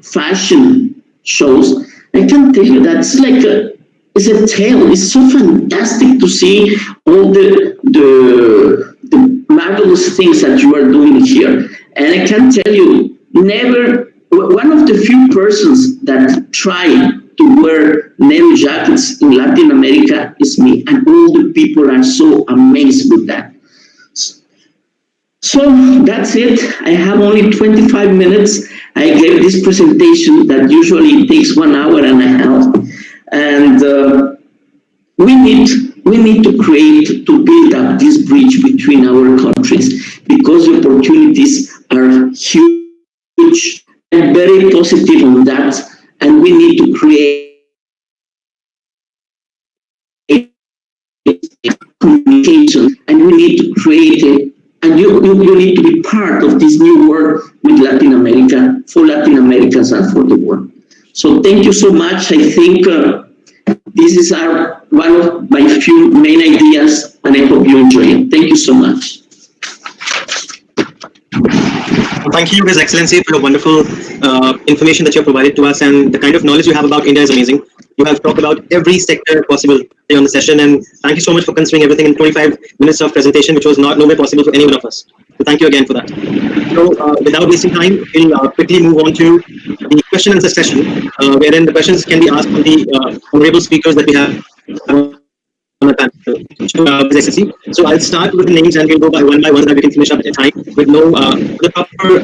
fashion shows, I can tell you that it's a tale. It's so fantastic to see all the marvelous things that you are doing here. And I can tell you, one of the few persons that try to wear Nehru jackets in Latin America is me. And all the people are so amazed with that. So that's it. I have only 25 minutes. I gave this presentation that usually takes 1 hour and a half. And we need to build up this bridge between our countries because the opportunities are huge and very positive on that. And we need to create communication, and we need to create it. And you need to be part of this new work with Latin America, for Latin Americans and for the world. So thank you so much. I think this is one of my few main ideas, and I hope you enjoy it. Thank you so much. Thank you, His Excellency, for the wonderful information that you have provided to us, and the kind of knowledge you have about India is amazing. You have talked about every sector possible on the session, and thank you so much for considering everything in 25 minutes of presentation, which was nowhere possible for any one of us. So thank you again for that. So without wasting time, we'll quickly move on to the question and answer session, wherein the questions can be asked from the honorable speakers that we have on the panel. So I'll start with the names and we'll go by one so that we can finish up at a time with the proper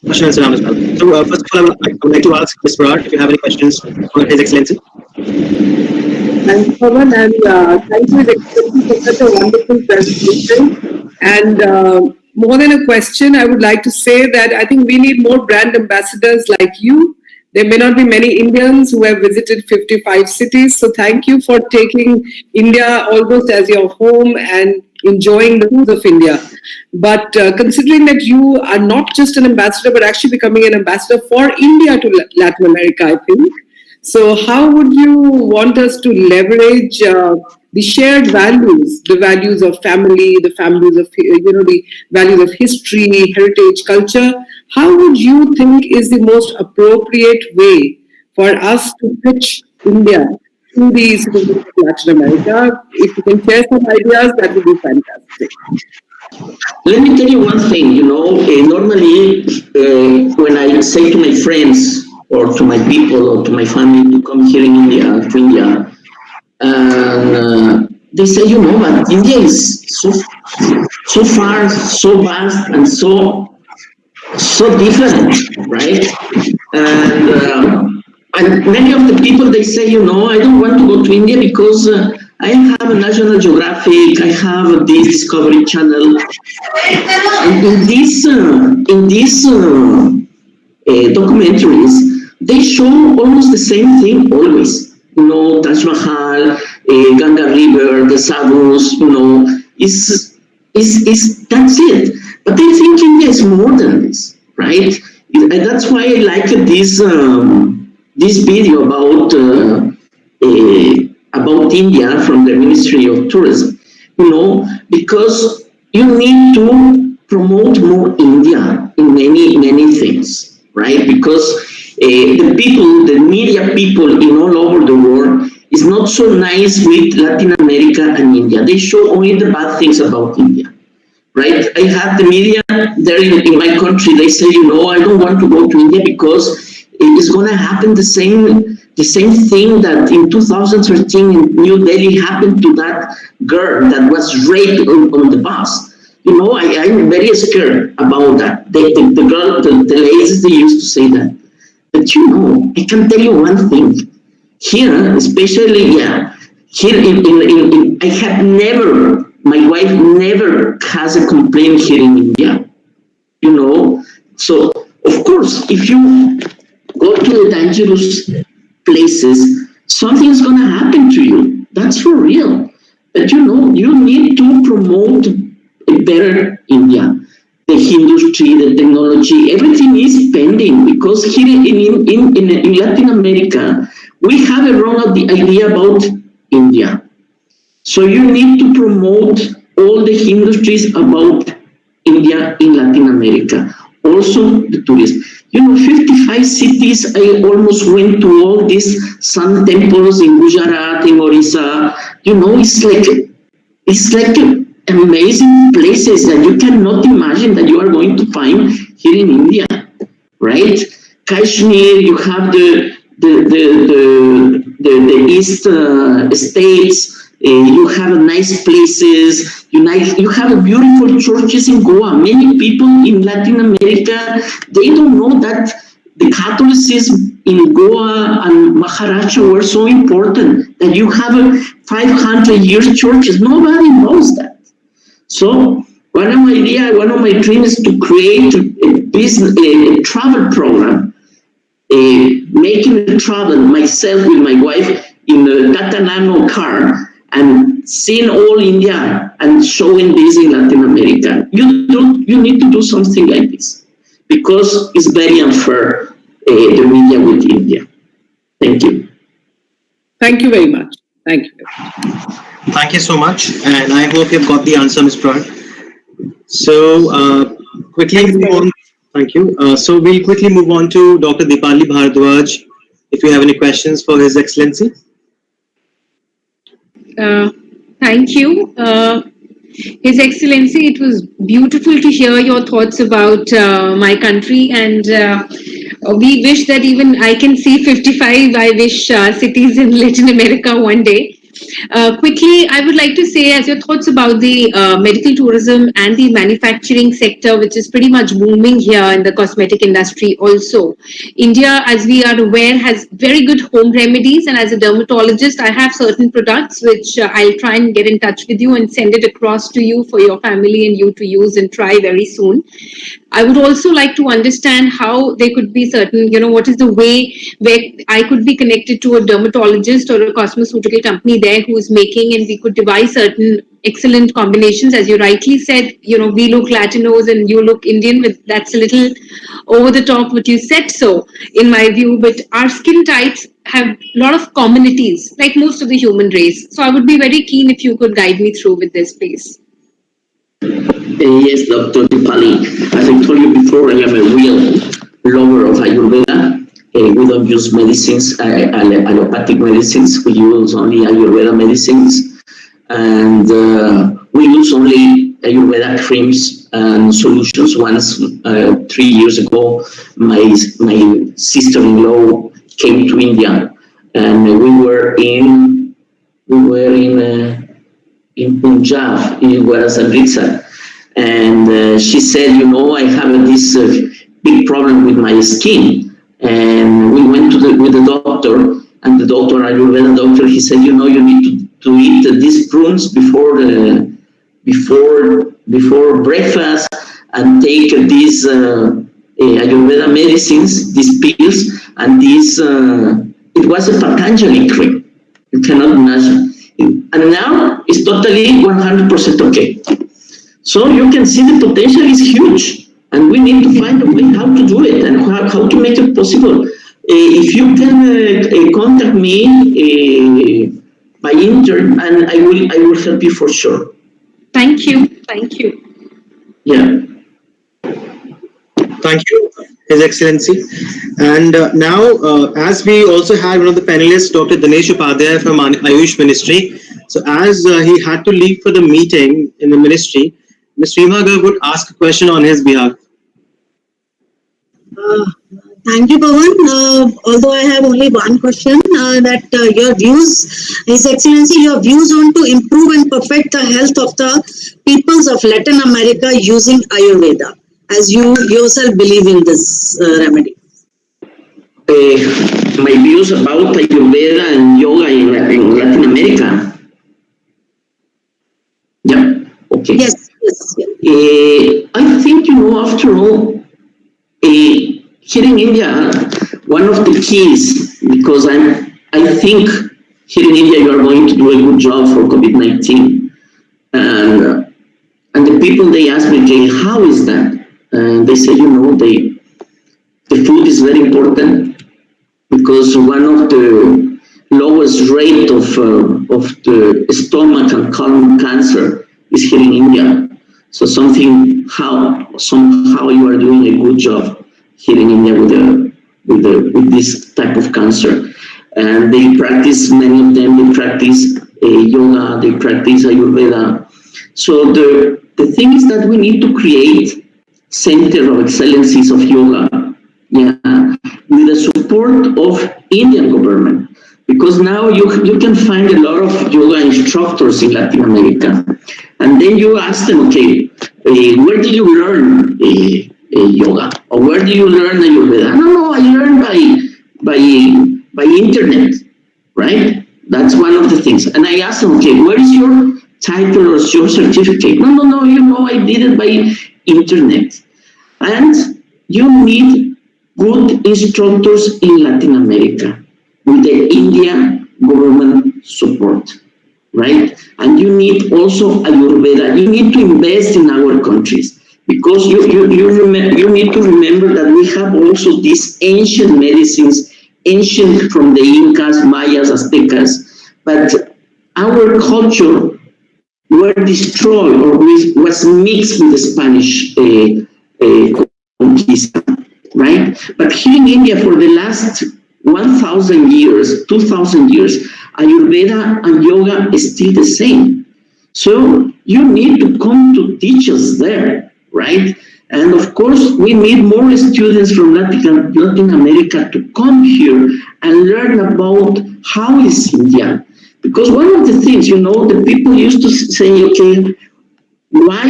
question and answer round as well. So first of all, I would like to ask Ms. Brar if you have any questions for His Excellency. Thank you, Pawan, and thank you, His Excellency, for such a wonderful presentation. And more than a question, I would like to say that I think we need more brand ambassadors like you. There may not be many Indians who have visited 55 cities. So thank you for taking India almost as your home and enjoying the foods of India. But considering that you are not just an ambassador, but actually becoming an ambassador for India to Latin America, I think. So how would you want us to leverage the shared values, the values of family, the values of, the values of history, heritage, culture? How would you think is the most appropriate way for us to pitch India to the citizens of Latin America? If you can share some ideas, that would be fantastic. Let me tell you one thing, normally when I say to my friends or to my people or to my family to come here in India, and they say, but India is so far, so vast, and so different, right? And many of the people, they say, I don't want to go to India because I have a National Geographic, I have this Discovery Channel. And in these documentaries, they show almost the same thing always. Taj Mahal, Ganga River, the Sadhus, that's it. But I think India is more than this, right? And that's why I like this video about India from the Ministry of Tourism, because you need to promote more India in many things, right? Because the media people in all over the world is not so nice with Latin America and India. They show only the bad things about India. Right? I have the media there in my country. They say, I don't want to go to India because it is going to happen the same thing that in 2013 in New Delhi happened to that girl that was raped on the bus. I'm very scared about that. The girl, the ladies, they used to say that. But I can tell you one thing. Here, especially, here I have never. My wife never has a complaint here in India, So, of course, if you go to the dangerous places, something's going to happen to you. That's for real. But, you need to promote a better India. The industry, the technology, everything is pending because here in Latin America, we have a wrong idea about India. So you need to promote all the industries about India in Latin America. Also the tourism. 55 cities, I almost went to all these sun temples in Gujarat, in Orissa. It's like amazing places that you cannot imagine that you are going to find here in India, right? Kashmir, you have the east states. You have nice places, you have beautiful churches in Goa. Many people in Latin America, they don't know that the Catholicism in Goa and Maharashtra were so important, that you have 500-year churches. Nobody knows that. So one of my dreams is to create a travel program, making travel myself with my wife in a Tata Nano car, and seeing all India and showing this in Latin America. You need to do something like this because it's very unfair, the media with India. Thank you. Thank you very much. Thank you. Thank you so much. And I hope you've got the answer, Ms. Prad. So quickly move on. Thank you. So we'll quickly move on to Dr. Dipali Bhardwaj. If you have any questions for His Excellency. Thank you. His Excellency, it was beautiful to hear your thoughts about my country, and we wish that even I can see 55, I wish, cities in Latin America one day. Quickly, I would like to say, as your thoughts about the medical tourism and the manufacturing sector, which is pretty much booming here in the cosmetic industry also. India, as we are aware, has very good home remedies. And as a dermatologist, I have certain products which I'll try and get in touch with you and send it across to you for your family and you to use and try very soon. I would also like to understand how there could be certain, what is the way where I could be connected to a dermatologist or a cosmeceutical company there who is making, and we could devise certain excellent combinations. As you rightly said, we look Latinos and you look Indian, but that's a little over the top what you said, so in my view, but our skin types have a lot of commonalities like most of the human race. So I would be very keen if you could guide me through with this, please. Yes, Dr. Dipali. As I told you before, I am a real lover of Ayurveda. We don't use medicines, allopathic medicines. We use only Ayurveda medicines. And we use only Ayurveda creams and solutions. Once, 3 years ago, my sister-in-law came to India, and we were in Punjab, in Amritsar. And she said, I have this big problem with my skin. And we went with the doctor, and the doctor, Ayurveda doctor, he said, you need to eat these prunes before breakfast, and take these Ayurveda medicines, these pills, and this, it was a Patanjali cream. You cannot imagine. And now it's totally 100% okay. So you can see the potential is huge, and we need to find a way how to do it and how to make it possible. If you can contact me by internet, and I will help you for sure. Thank you. Yeah. Thank you, His Excellency. And now, as we also had one of the panelists, Dr. Dinesh Upadhyay from Ayush Ministry. So as he had to leave for the meeting in the ministry, Ms. Reema Garg would ask a question on his behalf. Thank you, Pawan. Although I have only one question, that your views, His Excellency, your views on to improve and perfect the health of the peoples of Latin America using Ayurveda, as you yourself believe in this remedy. My views about Ayurveda and yoga in Latin America. Yeah. Okay. Yes. I think, after all, here in India, one of the keys, because I think here in India you are going to do a good job for COVID-19, and the people, they ask me, Jay, how is that? And they say, the food is very important, because one of the lowest rate of the stomach and colon cancer is here in India. So somehow you are doing a good job here in India with this type of cancer. And they practice, many of them, they practice yoga, they practice Ayurveda. So the thing is that we need to create center of excellencies of yoga, with the support of Indian government. Because now you can find a lot of yoga instructors in Latin America. And then you ask them, okay, where did you learn yoga? Or where did you learn Ayurveda? No, I learned by internet, right? That's one of the things. And I ask them, okay, where is your title or your certificate? No, I did it by internet. And you need good instructors in Latin America with the Indian government support, right? And you need also Ayurveda. You need to invest in our countries, because you need to remember that we have also these ancient medicines, ancient from the Incas, Mayas, Aztecas, but our culture were destroyed or was mixed with the Spanish conquista, right? But here in India, for the last 1,000 years, 2,000 years, Ayurveda and yoga is still the same. So you need to come to teach us there, right? And of course, we need more students from Latin America to come here and learn about how is India. Because one of the things, the people used to say, okay, why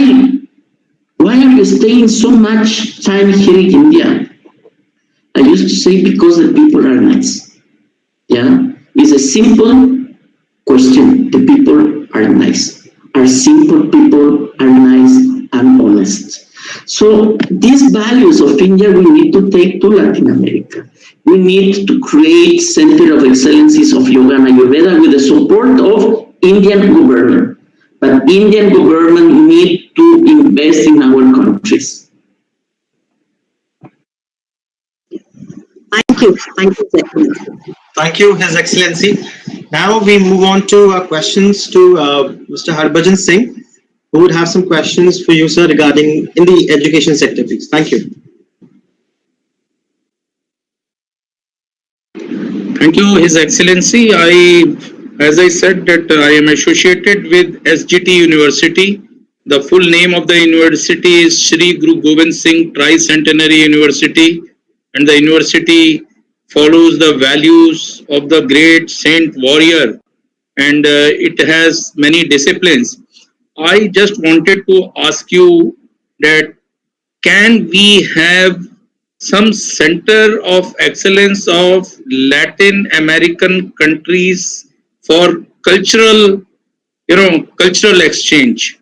are you staying so much time here in India? I used to say, because the people are nice. Yeah, it's a simple question. The people are nice. Our simple people are nice and honest. So these values of India we need to take to Latin America. We need to create center of excellencies of yoga and Ayurveda with the support of Indian government. But Indian government need to invest in our countries. Thank you, Excellency. Thank you, His Excellency. Now we move on to questions to Mr. Harbhajan Singh, who would have some questions for you, sir, regarding in the education sector, please. Thank you. Thank you, His Excellency. As I said, that I am associated with SGT University. The full name of the university is Shri Guru Gobind Singh Tricentenary University, and the university follows the values of the great saint warrior, and it has many disciplines. I just wanted to ask you that can we have some center of excellence of Latin American countries for cultural exchange?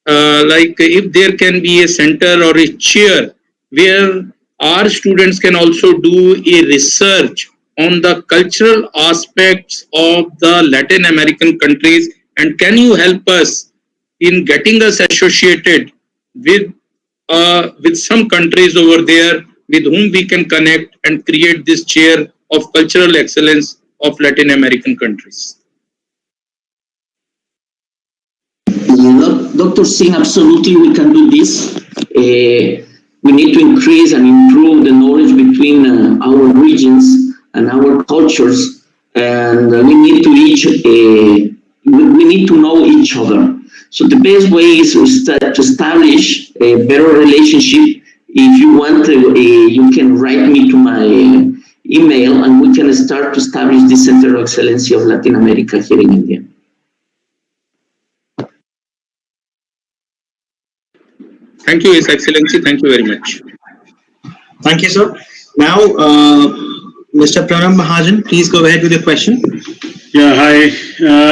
Like if there can be a center or a chair where our students can also do a research on the cultural aspects of the Latin American countries, and can you help us in getting us associated with some countries over there with whom we can connect and create this chair of cultural excellence of Latin American countries? Dr. Singh, absolutely we can do this. We need to increase and improve the knowledge between our regions and our cultures, and we need to know each other. So the best way is to establish a better relationship. If you want, you can write me to my email, and we can start to establish the Center of Excellency of Latin America here in India. Thank you, His Excellency. Thank you very much. Thank you, sir. Now, Mr. Pranam Mahajan, please go ahead with your question. Yeah, hi.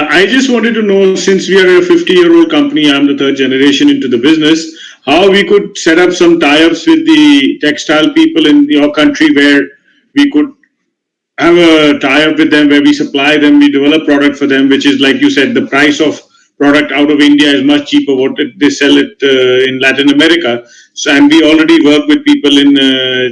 I just wanted to know, since we are a 50-year-old company, I'm the third generation into the business, how we could set up some tie-ups with the textile people in your country where we could have a tie-up with them where we supply them, we develop product for them, which is, like you said, the price of product out of India is much cheaper what they sell it in Latin America. So, and we already work with people in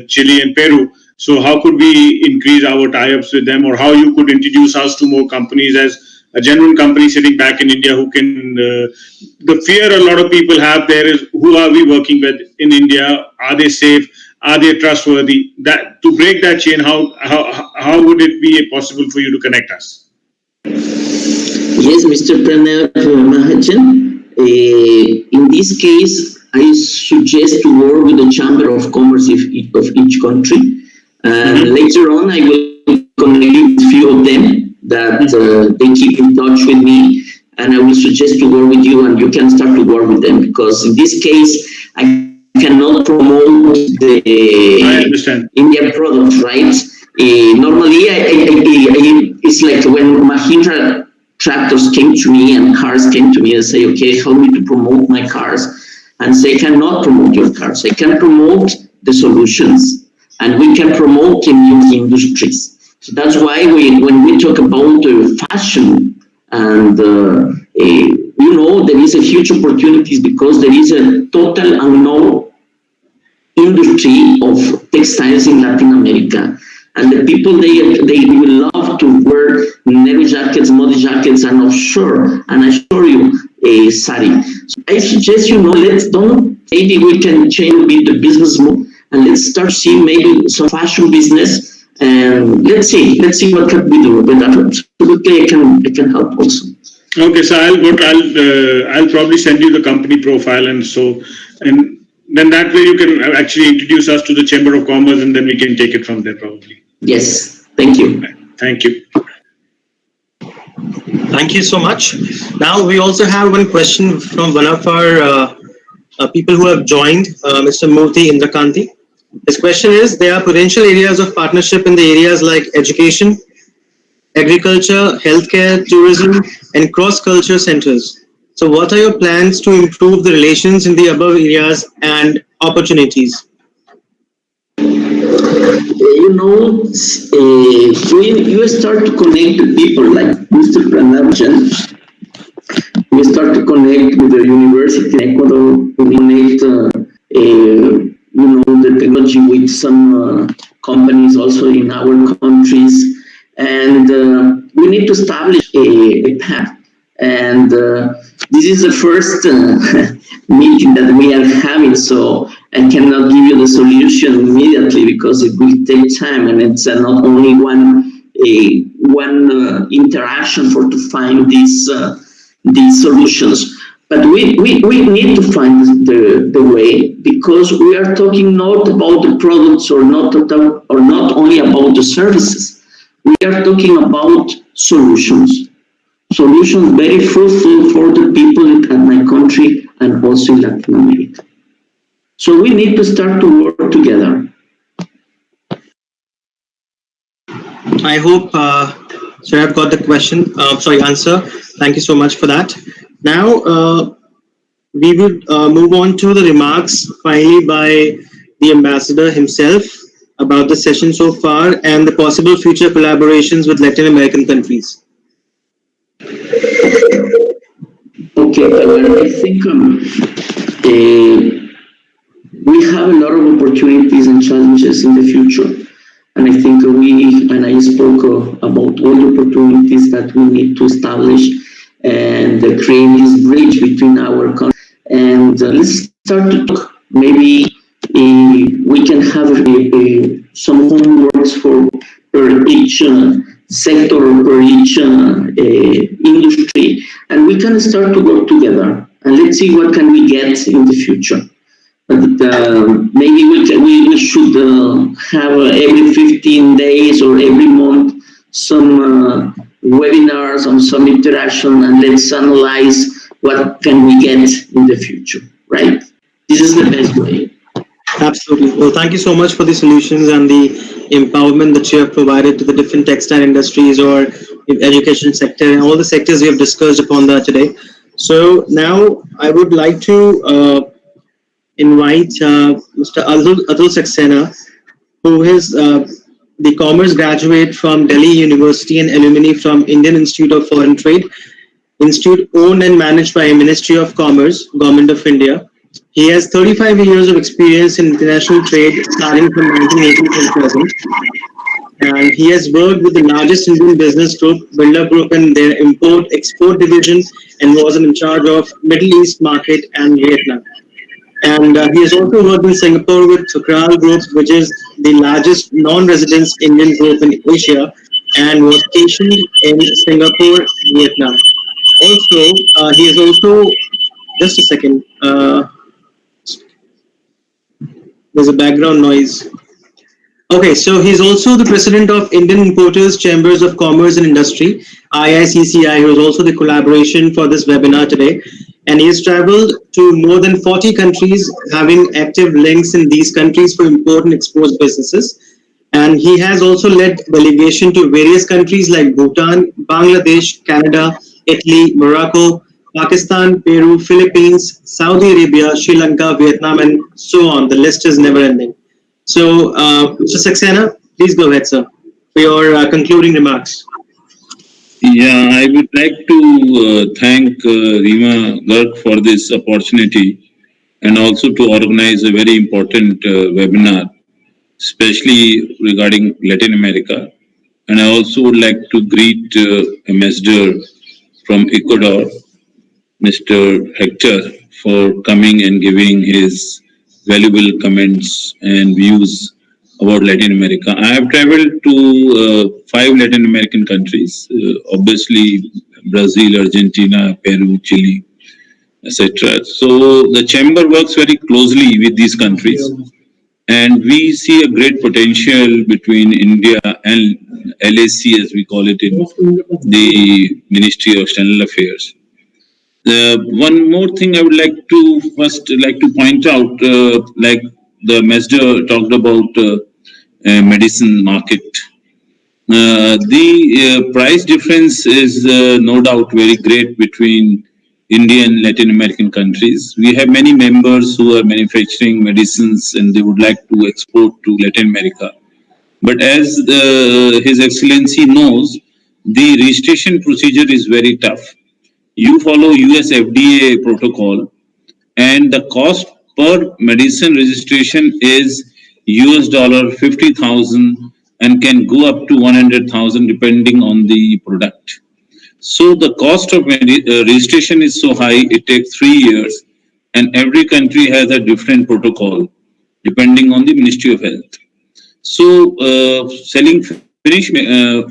Chile and Peru. So how could we increase our tie-ups with them, or how you could introduce us to more companies as a genuine company sitting back in India who can, the fear a lot of people have there is, who are we working with in India? Are they safe? Are they trustworthy? That to break that chain, how would it be possible for you to connect us? Yes, Mr. Pranam Mahajan. In this case, I suggest to work with the Chamber of Commerce of each country. And later on, I will connect with a few of them that they keep in touch with me, and I will suggest to work with you, and you can start to work with them, because in this case, I cannot promote the Indian products, right? Normally, it's like when Mahindra tractors came to me and cars came to me and say, okay, help me to promote my cars, and say, I cannot promote your cars. I can promote the solutions, and we can promote in new industries. So that's why when we talk about fashion, and there is a huge opportunities, because there is a total unknown industry of textiles in Latin America. And the people, they will love to wear navy jackets, muddy jackets, and offshore. And I assure you, sari. So I suggest, maybe we can change a bit the business move, and let's start seeing maybe some fashion business, and let's see what can we do with that. Absolutely, I can help also. Okay, so I'll probably send you the company profile, and then that way you can actually introduce us to the Chamber of Commerce, and then we can take it from there probably. Yes, thank you. Thank you. Thank you so much. Now we also have one question from one of our people who have joined, Mr. Murthy Indrakanti. His question is, there are potential areas of partnership in the areas like education, agriculture, healthcare, tourism, and cross-culture centers. So what are your plans to improve the relations in the above areas and opportunities? When you start to connect the people like Mr. Pranabjan, we start to connect with the university in Ecuador, we connect, the technology with some companies also in our countries, and we need to establish a path. And this is the first meeting that we are having, so I cannot give you the solution immediately because it will take time, and it's not only one interaction to find these solutions. But we need to find the way, because we are talking not about the products or not only about the services. We are talking about solutions very fruitful for the people in my country and also in Latin America. So we need to start to work together. I hope, sir, I've got the question, answer. Thank you so much for that. Now, we would move on to the remarks finally by the ambassador himself about the session so far and the possible future collaborations with Latin American countries. Okay, well, I think we have a lot of opportunities and challenges in the future. And I think I spoke about all the opportunities that we need to establish and create this bridge between our countries. And let's start to talk. Maybe we can have some homeworks per each sector or per each industry, and we can start to work together. And let's see what can we get in the future. But maybe we should have every 15 days or every month some webinars on some interaction, and let's analyze what can we get in the future, right? This is the best way. Absolutely. Well, thank you so much for the solutions and the empowerment that you have provided to the different textile industries or education sector and all the sectors we have discussed upon that today. So now I would like to invite Mr. Atul Saxena, who is the commerce graduate from Delhi University and alumni from Indian Institute of Foreign Trade, institute owned and managed by Ministry of Commerce, Government of India. He has 35 years of experience in international trade, starting from 1980 till present. And he has worked with the largest Indian business group, Birla Group, in their import-export division, and was in charge of Middle East market and Vietnam. And he has also worked in Singapore with Thukral Group, which is the largest non-residence Indian group in Asia, and was stationed in Singapore, Vietnam. Also, he is also, just a second, there's a background noise. Okay, so he's also the president of Indian Importers Chambers of Commerce and Industry, IICCI, who is also the collaboration for this webinar today. And he has traveled to more than 40 countries, having active links in these countries for import and export businesses. And he has also led delegation to various countries like Bhutan, Bangladesh, Canada, Italy, Morocco, Pakistan, Peru, Philippines, Saudi Arabia, Sri Lanka, Vietnam, and so on. The list is never ending. So, Mr. Saxena, please go ahead, sir, for your concluding remarks. Yeah, I would like to thank Rima Garg for this opportunity, and also to organize a very important webinar, especially regarding Latin America. And I also would like to greet Ambassador from Ecuador, Mr. Hector, for coming and giving his valuable comments and views about Latin America. I have traveled to 5 Latin American countries, obviously Brazil, Argentina, Peru, Chile, etc. So the chamber works very closely with these countries, and we see a great potential between India and LAC, as we call it in the Ministry of External Affairs. One more thing I would like to point out, like the ambassador talked about medicine market. The price difference is no doubt very great between India and Latin American countries. We have many members who are manufacturing medicines and they would like to export to Latin America. But as His Excellency knows, the registration procedure is very tough. You follow US FDA protocol and the cost per medicine registration is $50,000 and can go up to 100,000 depending on the product. So the cost of registration is so high, it takes 3 years and every country has a different protocol depending on the Ministry of Health. So selling finished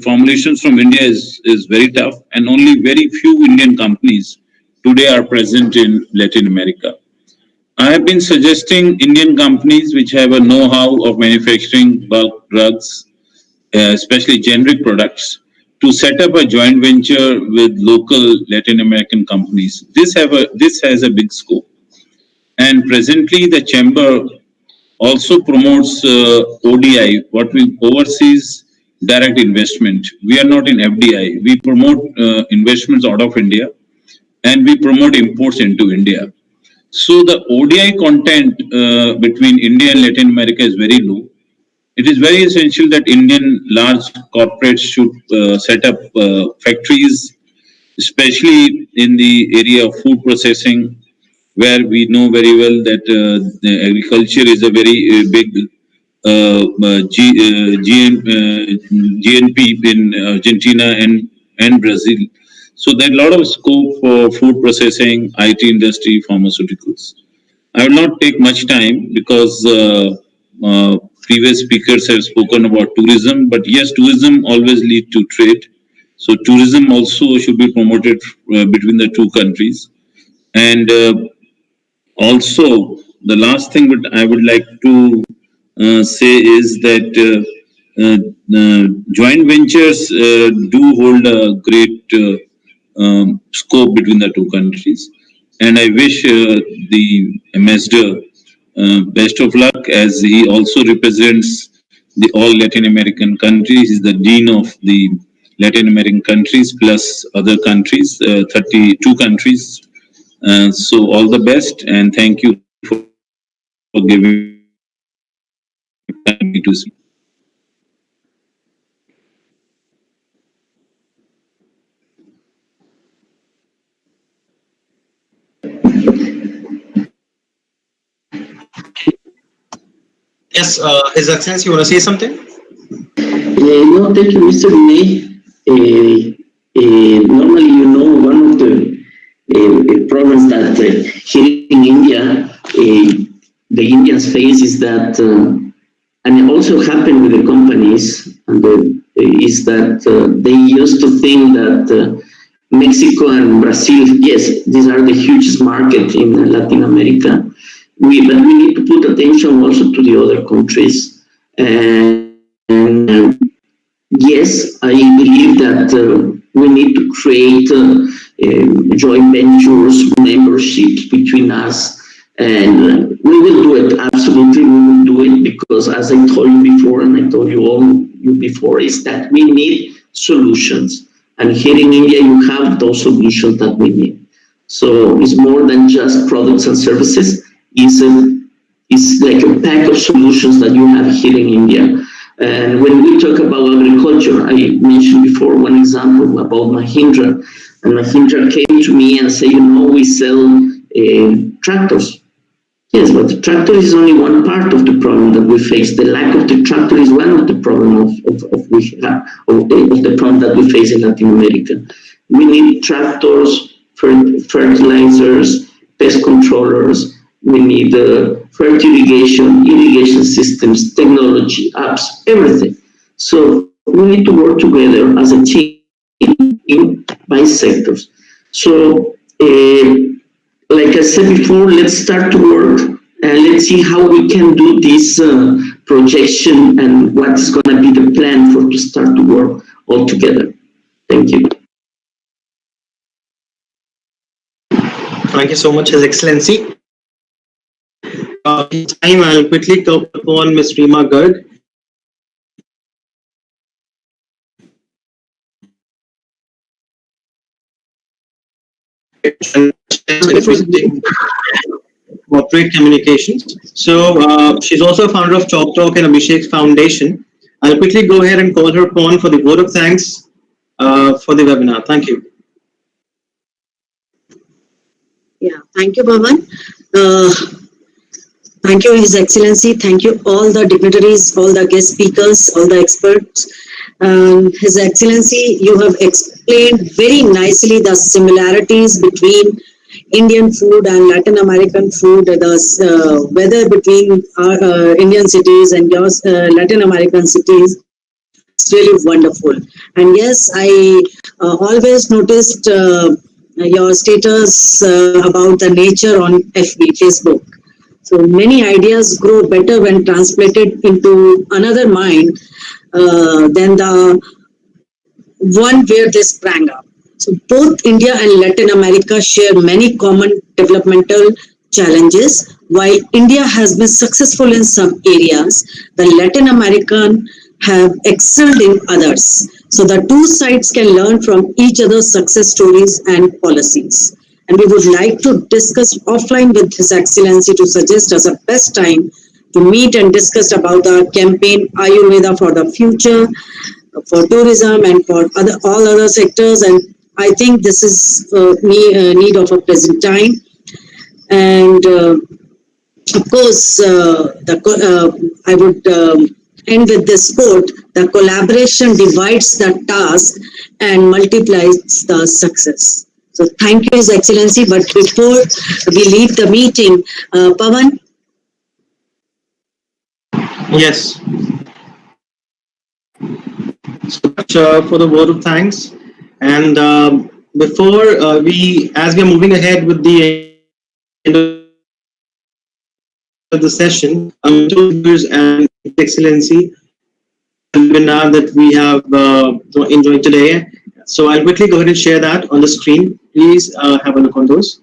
formulations from India is very tough and only very few Indian companies today are present in Latin America. I have been suggesting Indian companies which have a know-how of manufacturing bulk drugs, especially generic products, to set up a joint venture with local Latin American companies. This has a big scope. And presently the chamber also promotes ODI, what we overseas direct investment. We are not in FDI. We promote investments out of India and we promote imports into India. So the ODI content between India and Latin America is very low. It is very essential that Indian large corporates should set up factories, especially in the area of food processing, where we know very well that the agriculture is a very big GNP in Argentina and Brazil. So there's a lot of scope for food processing, IT industry, pharmaceuticals. I will not take much time because previous speakers have spoken about tourism, but yes, tourism always leads to trade. So tourism also should be promoted between the two countries. And also, the last thing that I would like to say is that joint ventures do hold a great scope between the two countries. And I wish the ambassador best of luck, as he also represents the all Latin American countries. He's the dean of the Latin American countries plus other countries, 32 countries. So all the best and thank you for giving me to speak. Yes, His Excellency, you want to say something? No, thank you, Mr. Vinay. Normally, you know, one of the problems that here in India, the Indians face is that, and it also happened with the companies, and is that they used to think that Mexico and Brazil, yes, these are the hugest market in Latin America. But we need to put attention also to the other countries. And yes, I believe that we need to create joint ventures, memberships between us, and we will do it. Absolutely, we will do it because, as I told you before, and I told you all before, is that we need solutions. And here in India, you have those solutions that we need. So it's more than just products and services. It's like a pack of solutions that you have here in India. And when we talk about agriculture, I mentioned before one example about Mahindra. And Mahindra came to me and said, you know, we sell tractors. Yes, but the tractor is only one part of the problem that we face. The lack of the tractor is one of the problems of the problem that we face in Latin America. We need tractors, fertilizers, pest controllers. We need irrigation systems, technology, apps, everything. So we need to work together as a team by sectors. So like I said before, let's start to work let's see how we can do this projection and what's going to be the plan for to start to work all together. Thank you. Thank you so much, His Excellency. In time, I'll quickly call upon Ms. Reema Garg. Corporate communications. So she's also a founder of Chalk Talk and Abhishek Foundation. I'll quickly go ahead and call her upon for the vote of thanks for the webinar. Thank you. Yeah, thank you, Bhavan. Thank you, His Excellency. Thank you, all the dignitaries, all the guest speakers, all the experts. His Excellency, you have explained very nicely the similarities between Indian food and Latin American food, the weather between our Indian cities and your Latin American cities. It's really wonderful. And yes, I always noticed your status about the nature on FB, Facebook. So many ideas grow better when translated into another mind than the one where they sprang up. So both India and Latin America share many common developmental challenges. While India has been successful in some areas, the Latin American have excelled in others. So the two sides can learn from each other's success stories and policies. And we would like to discuss offline with His Excellency to suggest us a best time to meet and discuss about our campaign Ayurveda for the Future, for tourism and for all other sectors. And I think this is need of a present time. And of course, I would end with this quote: the collaboration divides the task and multiplies the success. So thank you, His Excellency. But before we leave the meeting, Pawan? Yes. So much for the word of thanks. And before as we are moving ahead with the end of the session, and Excellency, webinar that we have enjoyed today. So I'll quickly go ahead and share that on the screen. Please have a look on those.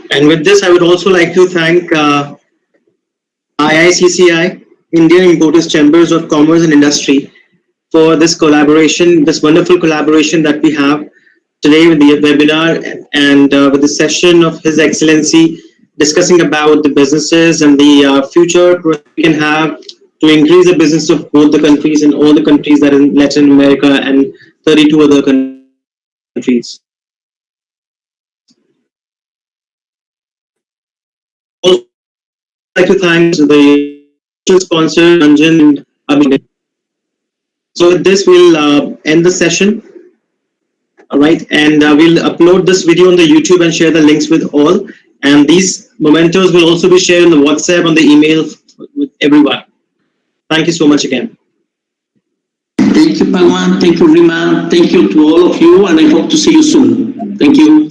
And with this, I would also like to thank IICCI, Indian Importers Chambers of Commerce and Industry, for this collaboration, this wonderful collaboration that we have today with the webinar and with the session of His Excellency discussing about the businesses and the future we can have to increase the business of both the countries and all the countries that are in Latin America and 32 other countries. Also, I'd like to thank the sponsor, Ranjan and Abhi. So with this, we'll end the session. All right, and we'll upload this video on the YouTube and share the links with all. And these mementos will also be shared on the WhatsApp, on the email with everyone. Thank you so much again. Thank you, Pawan. Thank you, Reema. Thank you to all of you, and I hope to see you soon. Thank you.